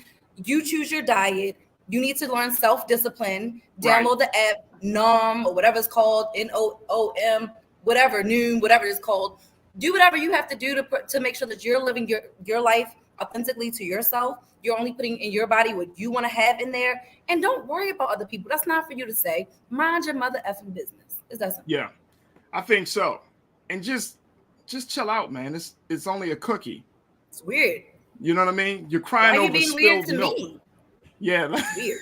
You choose your diet. You need to learn self-discipline. Download the app, NOM, or whatever it's called, NOOM, whatever, Noom, whatever it's called. Do whatever you have to do to make sure that you're living your life authentically to yourself. You're only putting in your body what you want to have in there. And don't worry about other people. That's not for you to say. Mind your mother effing business. Is that something? Yeah, I think so. And just chill out, man. It's only a cookie. It's weird. You know what I mean? You're crying over spilled weird to milk. Me? Yeah. Weird.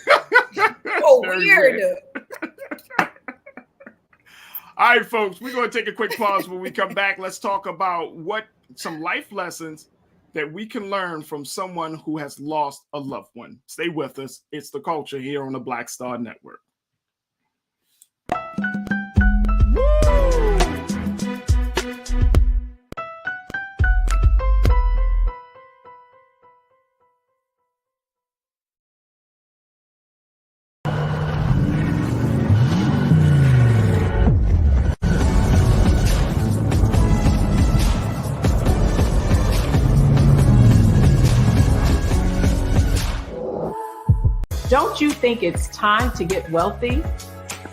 Oh, weird. All right, folks, we're going to take a quick pause. When we come back, let's talk about some life lessons that we can learn from someone who has lost a loved one. Stay with us. It's The Culture here on the Black Star Network. Don't you think it's time to get wealthy?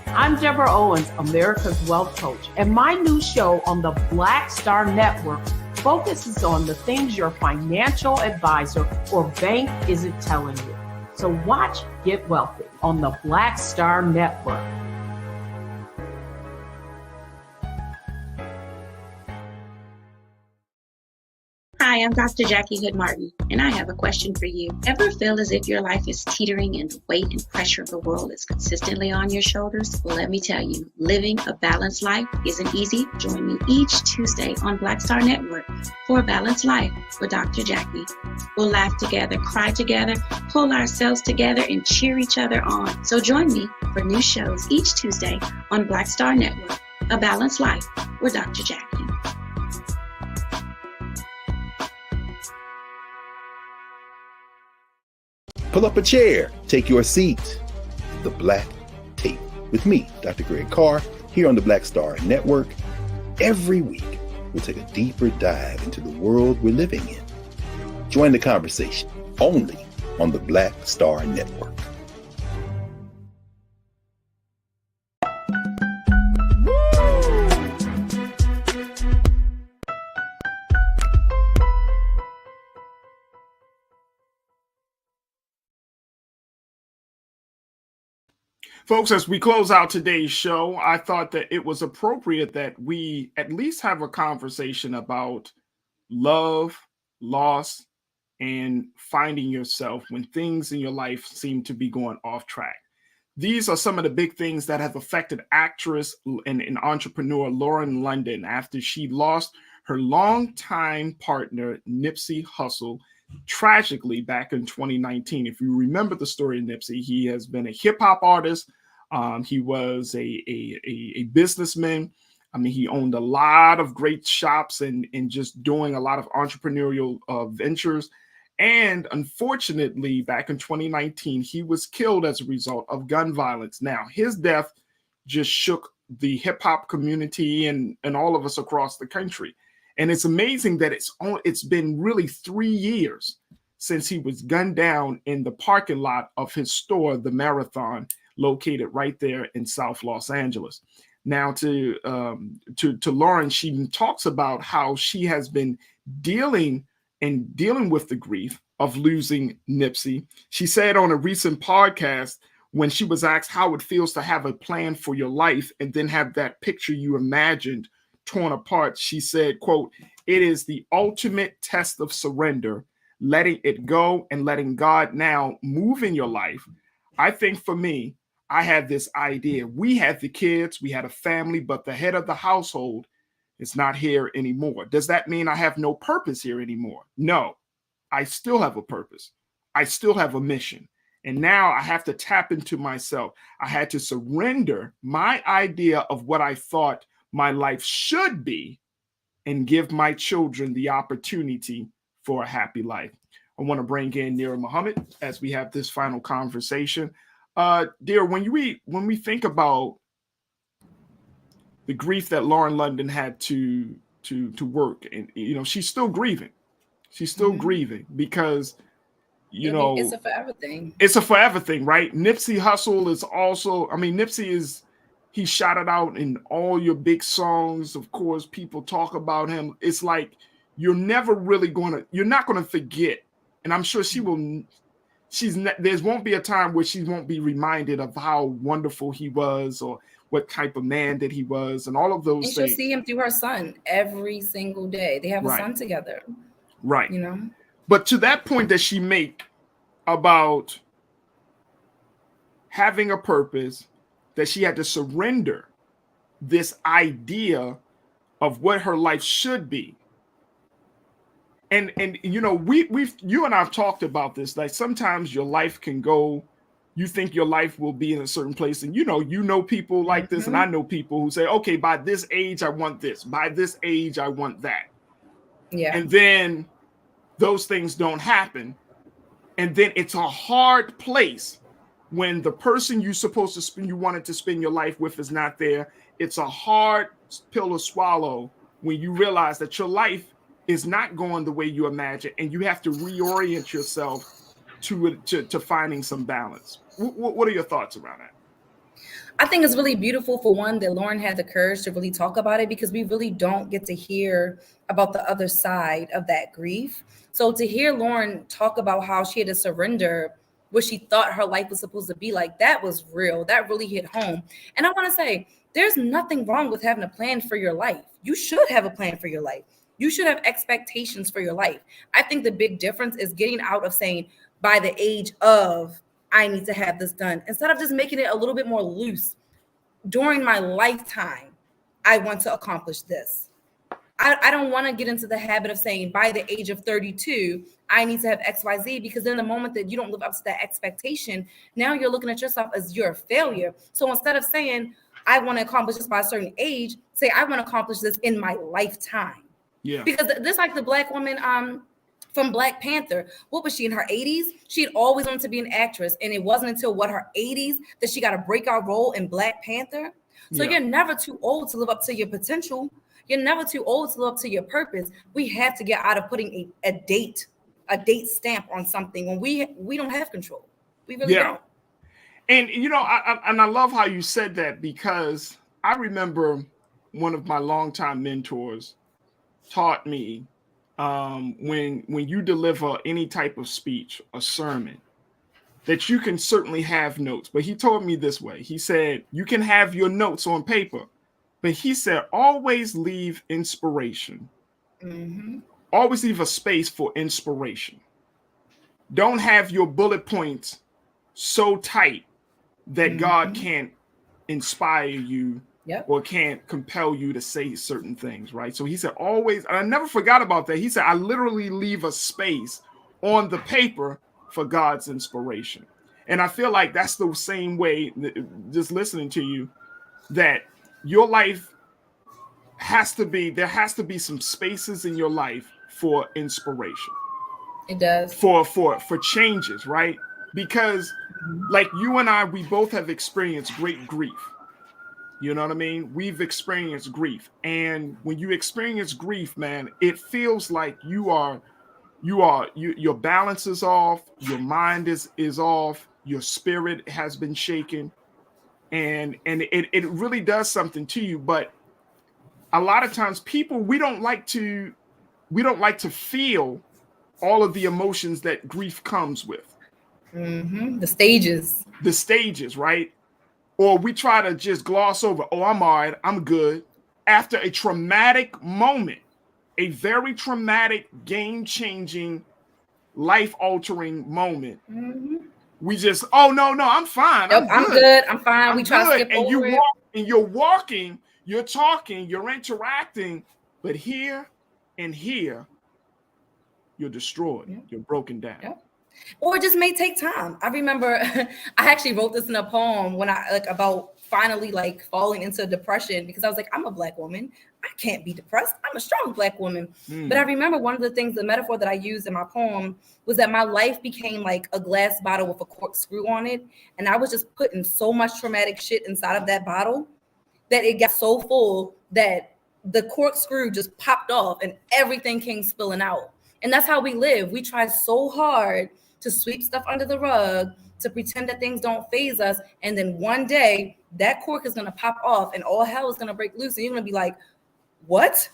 I'm Deborah Owens, America's Wealth Coach, and my new show on the Black Star Network focuses on the things your financial advisor or bank isn't telling you. So watch Get Wealthy on the Black Star Network. Hi, I'm Dr. Jackie Hood Martin, and I have a question for you. Ever feel as if your life is teetering and the weight and pressure of the world is consistently on your shoulders? Well, let me tell you, living a balanced life isn't easy. Join me each Tuesday on Black Star Network for A Balanced Life with Dr. Jackie. We'll laugh together, cry together, pull ourselves together, and cheer each other on. So join me for new shows each Tuesday on Black Star Network, A Balanced Life with Dr. Jackie. Pull up a chair, take your seat. The Black Tape with me, Dr. Greg Carr, here on the Black Star Network. Every week, we'll take a deeper dive into the world we're living in. Join the conversation only on the Black Star Network. Folks, as we close out today's show, I thought that it was appropriate that we at least have a conversation about love, loss, and finding yourself when things in your life seem to be going off track. These are some of the big things that have affected actress and entrepreneur Lauren London after she lost her longtime partner, Nipsey Hussle, tragically back in 2019. If you remember the story of Nipsey, he has been a hip hop artist. He was a businessman. I mean, he owned a lot of great shops and just doing a lot of entrepreneurial ventures. And unfortunately, back in 2019, he was killed as a result of gun violence. Now, his death just shook the hip hop community and all of us across the country. And it's amazing that it's been really 3 years since he was gunned down in the parking lot of his store, The Marathon, located right there in South Los Angeles. Now, to Lauren, she talks about how she has been dealing and dealing with the grief of losing Nipsey. She said on a recent podcast, when she was asked how it feels to have a plan for your life and then have that picture you imagined torn apart, she said, quote, "It is the ultimate test of surrender, letting it go and letting God now move in your life." I think for me, I had this idea. We had the kids, we had a family, but the head of the household is not here anymore. Does that mean I have no purpose here anymore? No, I still have a purpose. I still have a mission. And now I have to tap into myself. I had to surrender my idea of what I thought my life should be and give my children the opportunity for a happy life. I want to bring in Nira Muhammad as we have this final conversation. Dear, when we think about the grief that Lauren London had to work, and she's still grieving. She's still grieving because it's a forever thing. It's a forever thing, right? Nipsey Hussle is also, Nipsey he shouted out in all your big songs. Of course, people talk about him. It's like you're not gonna forget. And I'm sure she will. There won't be a time where she won't be reminded of how wonderful he was, or what type of man that he was, and all of those things. And she'll see him through her son every single day. They have a son together. Right. But to that point that she made about having a purpose, that she had to surrender this idea of what her life should be. And you and I've talked about this. Like sometimes your life can go, you think your life will be in a certain place, and you know people like this, and I know people who say, okay, by this age I want this, by this age I want that. Yeah. And then those things don't happen. And then it's a hard place when the person you wanted to spend your life with is not there. It's a hard pill to swallow when you realize that your life is not going the way you imagine, and you have to reorient yourself to finding some balance. What are your thoughts around that? I think it's really beautiful, for one, that Lauren had the courage to really talk about it, because we really don't get to hear about the other side of that grief. So to hear Lauren talk about how she had to surrender what she thought her life was supposed to be like, that was real. That really hit home. And I want to say, there's nothing wrong with having a plan for your life. You should have a plan for your life. You should have expectations for your life. I think the big difference is getting out of saying, by the age of, I need to have this done, instead of just making it a little bit more loose. During my lifetime, I want to accomplish this. I don't want to get into the habit of saying, by the age of 32, I need to have XYZ, because then the moment that you don't live up to that expectation, now you're looking at yourself as you're a failure. So instead of saying, I want to accomplish this by a certain age, say, I want to accomplish this in my lifetime. Yeah. Because this, like the black woman from Black Panther, what was she, in her 80s? She had always wanted to be an actress, and it wasn't until her 80s that she got a breakout role in Black Panther. So You're never too old to live up to your potential. You're never too old to live up to your purpose. We have to get out of putting a date stamp on something when we don't have control. We really don't. And I love how you said that, because I remember one of my longtime mentors taught me, when you deliver any type of speech, a sermon, that you can certainly have notes. But he told me this way. He said, you can have your notes on paper, but he said, always leave inspiration. Mm-hmm. Always leave a space for inspiration. Don't have your bullet points so tight that God can't inspire you or can't compel you to say certain things, right? So he said, always, and I never forgot about that. He said, I literally leave a space on the paper for God's inspiration. And I feel like that's the same way, just listening to you, that your life there has to be some spaces in your life for inspiration. It does. For changes, right? Because like you and I, we both have experienced great grief. You know what I mean? We've experienced grief. And when you experience grief, man, it feels like your balance is off, your mind is off, your spirit has been shaken. And it really does something to you. But a lot of times people, we don't like to feel all of the emotions that grief comes with. The stages, right? Or we try to just gloss over, oh, I'm all right, I'm good. After a traumatic moment, a very traumatic, game-changing, life-altering moment, we just, oh, no, I'm fine. Nope, I'm good. I'm fine. We try to skip and over it. You're walking, you're talking, you're interacting, but here and here, you're destroyed. You're broken down. Yep. Or it just may take time. I remember I actually wrote this in a poem when I about finally falling into depression, because I was like, I'm a Black woman. I can't be depressed. I'm a strong Black woman. But I remember one of the things, the metaphor that I used in my poem was that my life became like a glass bottle with a corkscrew on it. And I was just putting so much traumatic shit inside of that bottle that it got so full that the corkscrew just popped off and everything came spilling out. And that's how we live. We try so hard to sweep stuff under the rug, to pretend that things don't faze us. And then one day that cork is going to pop off and all hell is going to break loose. And you're going to be like, what?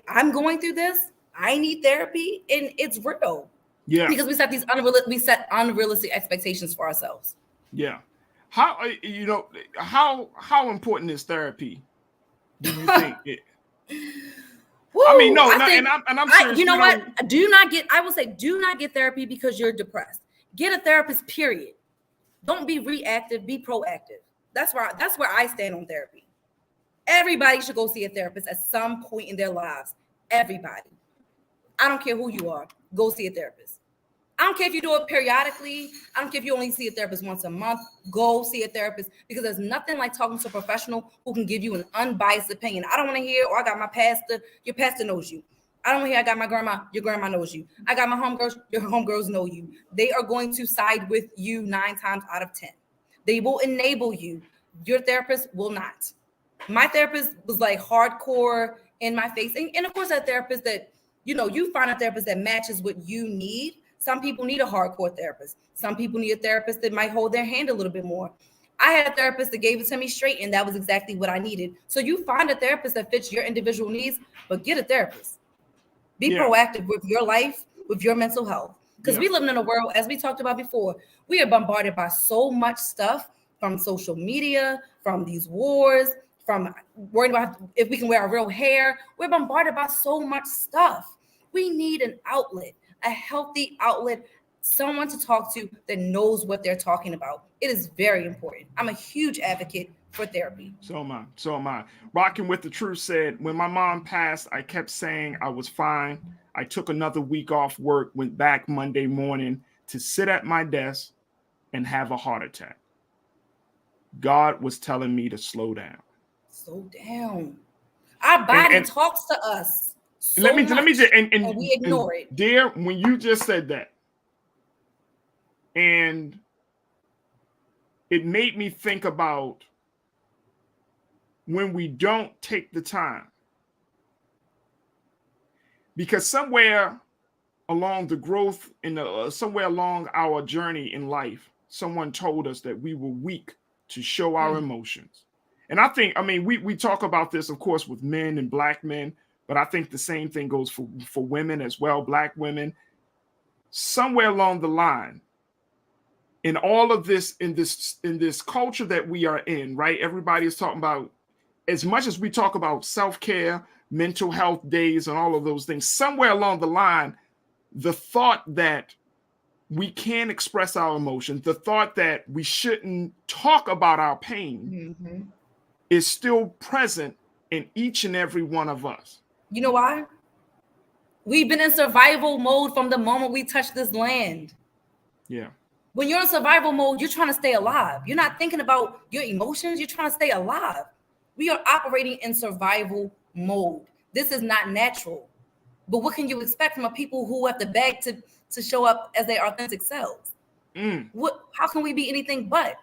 I'm going through this. I need therapy. And it's real. Yeah. Because we set unrealistic expectations for ourselves. Yeah. How important is therapy? Do you think it? Woo, I mean, no, and I'm serious. You know what? I will say, do not get therapy because you're depressed. Get a therapist, period. Don't be reactive, be proactive. That's where I stand on therapy. Everybody should go see a therapist at some point in their lives. Everybody. I don't care who you are. Go see a therapist. I don't care if you do it periodically. I don't care if you only see a therapist once a month. Go see a therapist, because there's nothing like talking to a professional who can give you an unbiased opinion. I don't want to hear, I got my pastor. Your pastor knows you. I don't want to hear, I got my grandma. Your grandma knows you. I got my homegirls. Your homegirls know you. They are going to side with you 9 times out of 10. They will enable you. Your therapist will not. My therapist was hardcore in my face. And of course, that therapist that, you find a therapist that matches what you need. Some people need a hardcore therapist. Some people need a therapist that might hold their hand a little bit more. I had a therapist that gave it to me straight, and that was exactly what I needed. So you find a therapist that fits your individual needs, but get a therapist. Be proactive with your life, with your mental health. Because we live in a world, as we talked about before, we are bombarded by so much stuff from social media, from these wars, from worrying about if we can wear our real hair. We're bombarded by so much stuff. We need an outlet. A healthy outlet, someone to talk to that knows what they're talking about. It is very important. I'm a huge advocate for therapy. So am I. Rocking with the Truth said, when my mom passed, I kept saying I was fine. I took another week off work, went back Monday morning to sit at my desk and have a heart attack. God was telling me to slow down. Slow down. Our body talks to us. So let me just and we ignore it. Dear, when you just said that, and it made me think about when we don't take the time, because somewhere along the growth somewhere along our journey in life, someone told us that we were weak to show our emotions. And I think, we talk about this, of course, with men and Black men. But I think the same thing goes for women as well, Black women. Somewhere along the line, in all of this, in this culture that we are in, right? Everybody is talking about, as much as we talk about self-care, mental health days, and all of those things, somewhere along the line, the thought that we can't express our emotions, the thought that we shouldn't talk about our pain is still present in each and every one of us. You know why? We've been in survival mode from the moment we touched this land. Yeah. When you're in survival mode, you're trying to stay alive. You're not thinking about your emotions. You're trying to stay alive. We are operating in survival mode. This is not natural. But what can you expect from a people who have to beg to show up as their authentic selves? How can we be anything but?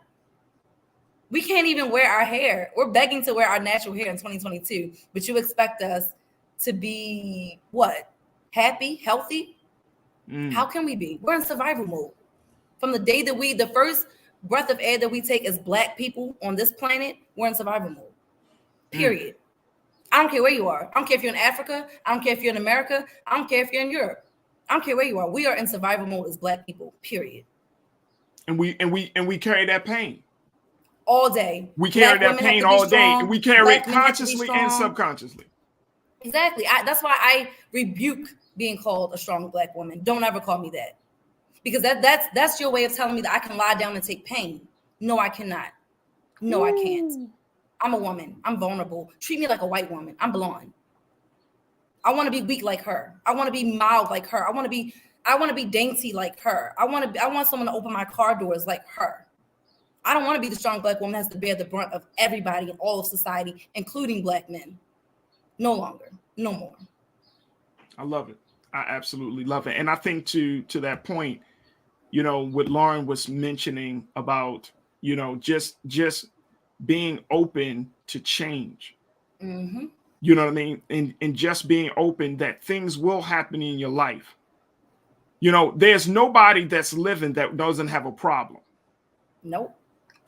We can't even wear our hair. We're begging to wear our natural hair in 2022, but you expect us to be what? Happy, healthy? How can we be? We're in survival mode. From the day that the first breath of air that we take as Black people on this planet, we're in survival mode. Period. I don't care where you are. I don't care if you're in Africa. I don't care if you're in America. I don't care if you're in Europe. I don't care where you are. We are in survival mode as Black people, period. And we carry that pain all day. We carry that pain all day, and we carry it consciously and subconsciously. Exactly. That's why I rebuke being called a strong Black woman. Don't ever call me that, because that's your way of telling me that I can lie down and take pain. No, I cannot. No, I can't. I'm a woman. I'm vulnerable. Treat me like a white woman. I'm blonde. I want to be weak like her. I want to be mild like her. I want to be dainty like her. I want someone to open my car doors like her. I don't want to be the strong Black woman that has to bear the brunt of everybody and all of society, including Black men. No longer. No more. I love it. I absolutely love it. And I think to that point, you know, what Lauren was mentioning about, you know, just being open to change. Mm-hmm. You know what I mean? And just being open that things will happen in your life. You know, there's nobody that's living that doesn't have a problem. Nope.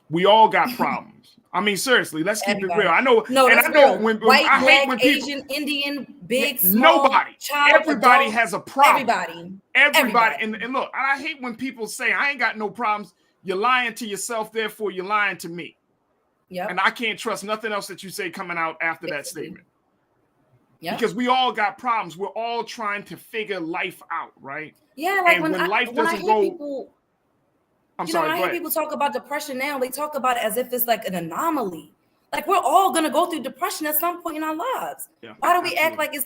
We all got problems. I mean, seriously, let's keep Everybody. it real. I know, no, and that's I know real. when White, I hate Black, when people, Asian, Indian, big, small, nobody, child, everybody adult, has a problem. Everybody. And look, I hate when people say, I ain't got no problems. You're lying to yourself, therefore you're lying to me. Yeah. And I can't trust nothing else that you say coming out after that statement. Yeah. Because we all got problems. We're all trying to figure life out, right? Yeah, like and when life doesn't go. People, I'm sorry. I hear people talk about depression now. They talk about it as if it's like an anomaly. Like we're all gonna go through depression at some point in our lives. Yeah, why do we act like it's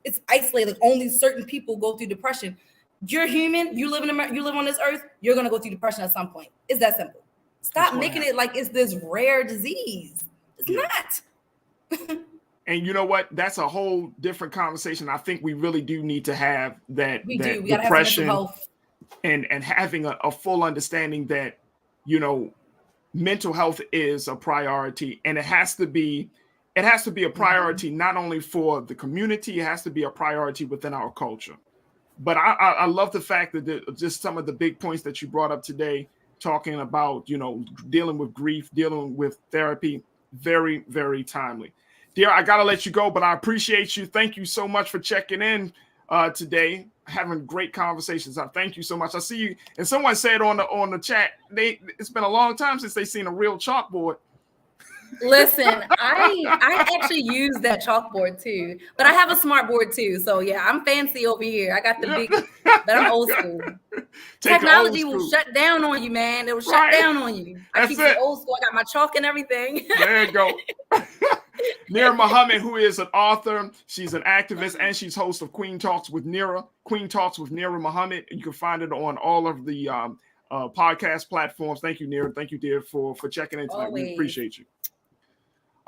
it's isolated? Like only certain people go through depression. You're human. You live in America. You live on this earth. You're gonna go through depression at some point. It's that simple. Stop making it like it's this rare disease. It's not. And you know what? That's a whole different conversation. I think we really do need to have that. We that do. We gotta have mental health. And having a full understanding that, you know, mental health is a priority, and it has to be a priority not only for the community, it has to be a priority within our culture. But I love the fact that just some of the big points that you brought up today, talking about, you know, dealing with grief, dealing with therapy, very, very timely. Dear, I got to let you go, but I appreciate you. Thank you so much for checking in today, having great conversations. I thank you so much. I see you. And someone said on the chat, it's been a long time since they've seen a real chalkboard. Listen, I actually use that chalkboard too, but I have a smart board too. So yeah, I'm fancy over here. I got the big, but I'm old school. Technology will shut down on you, man. It will shut down on you. I keep it old school. I got my chalk and everything. There you go. Nira Muhammad, who is an author, she's an activist, and she's host of Queen Talks with Nira Muhammad. You can find it on all of the podcast platforms. Thank you, Nira. Thank you, dear, for checking in tonight. Always. We appreciate you.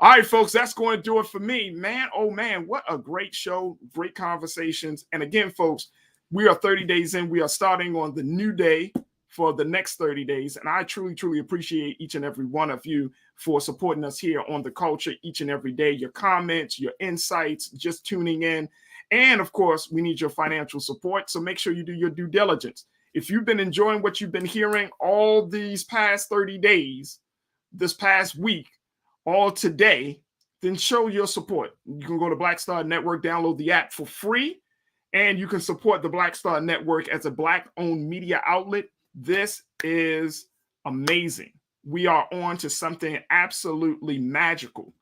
All right, folks, that's going to do it for me. Man, oh man, what a great show. Great conversations. And again, folks, we are 30 days in. We are starting on the new day for the next 30 days. And I truly, truly appreciate each and every one of you for supporting us here on The Culture each and every day. Your comments, your insights, just tuning in. And of course, we need your financial support. So make sure you do your due diligence. If you've been enjoying what you've been hearing all these past 30 days, this past week, all today, then show your support. You can go to Black Star Network, download the app for free, and you can support the Black Star Network as a Black-owned media outlet. This is amazing. We are on to something absolutely magical.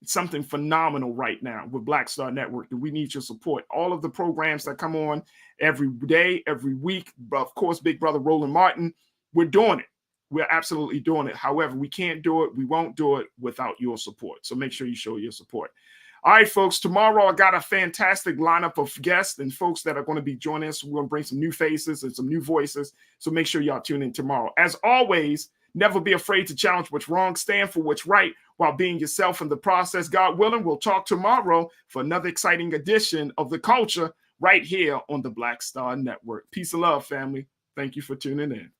It's something phenomenal right now with Black Star Network, and we need your support. All of the programs that come on every day, every week, of course, Big Brother Roland Martin, we're doing it. We're absolutely doing it. However, we can't do it. We won't do it without your support. So make sure you show your support. All right, folks, tomorrow I got a fantastic lineup of guests and folks that are going to be joining us. We're going to bring some new faces and some new voices. So make sure y'all tune in tomorrow. As always, never be afraid to challenge what's wrong. Stand for what's right while being yourself in the process. God willing, we'll talk tomorrow for another exciting edition of The Culture right here on the Black Star Network. Peace and love, family. Thank you for tuning in.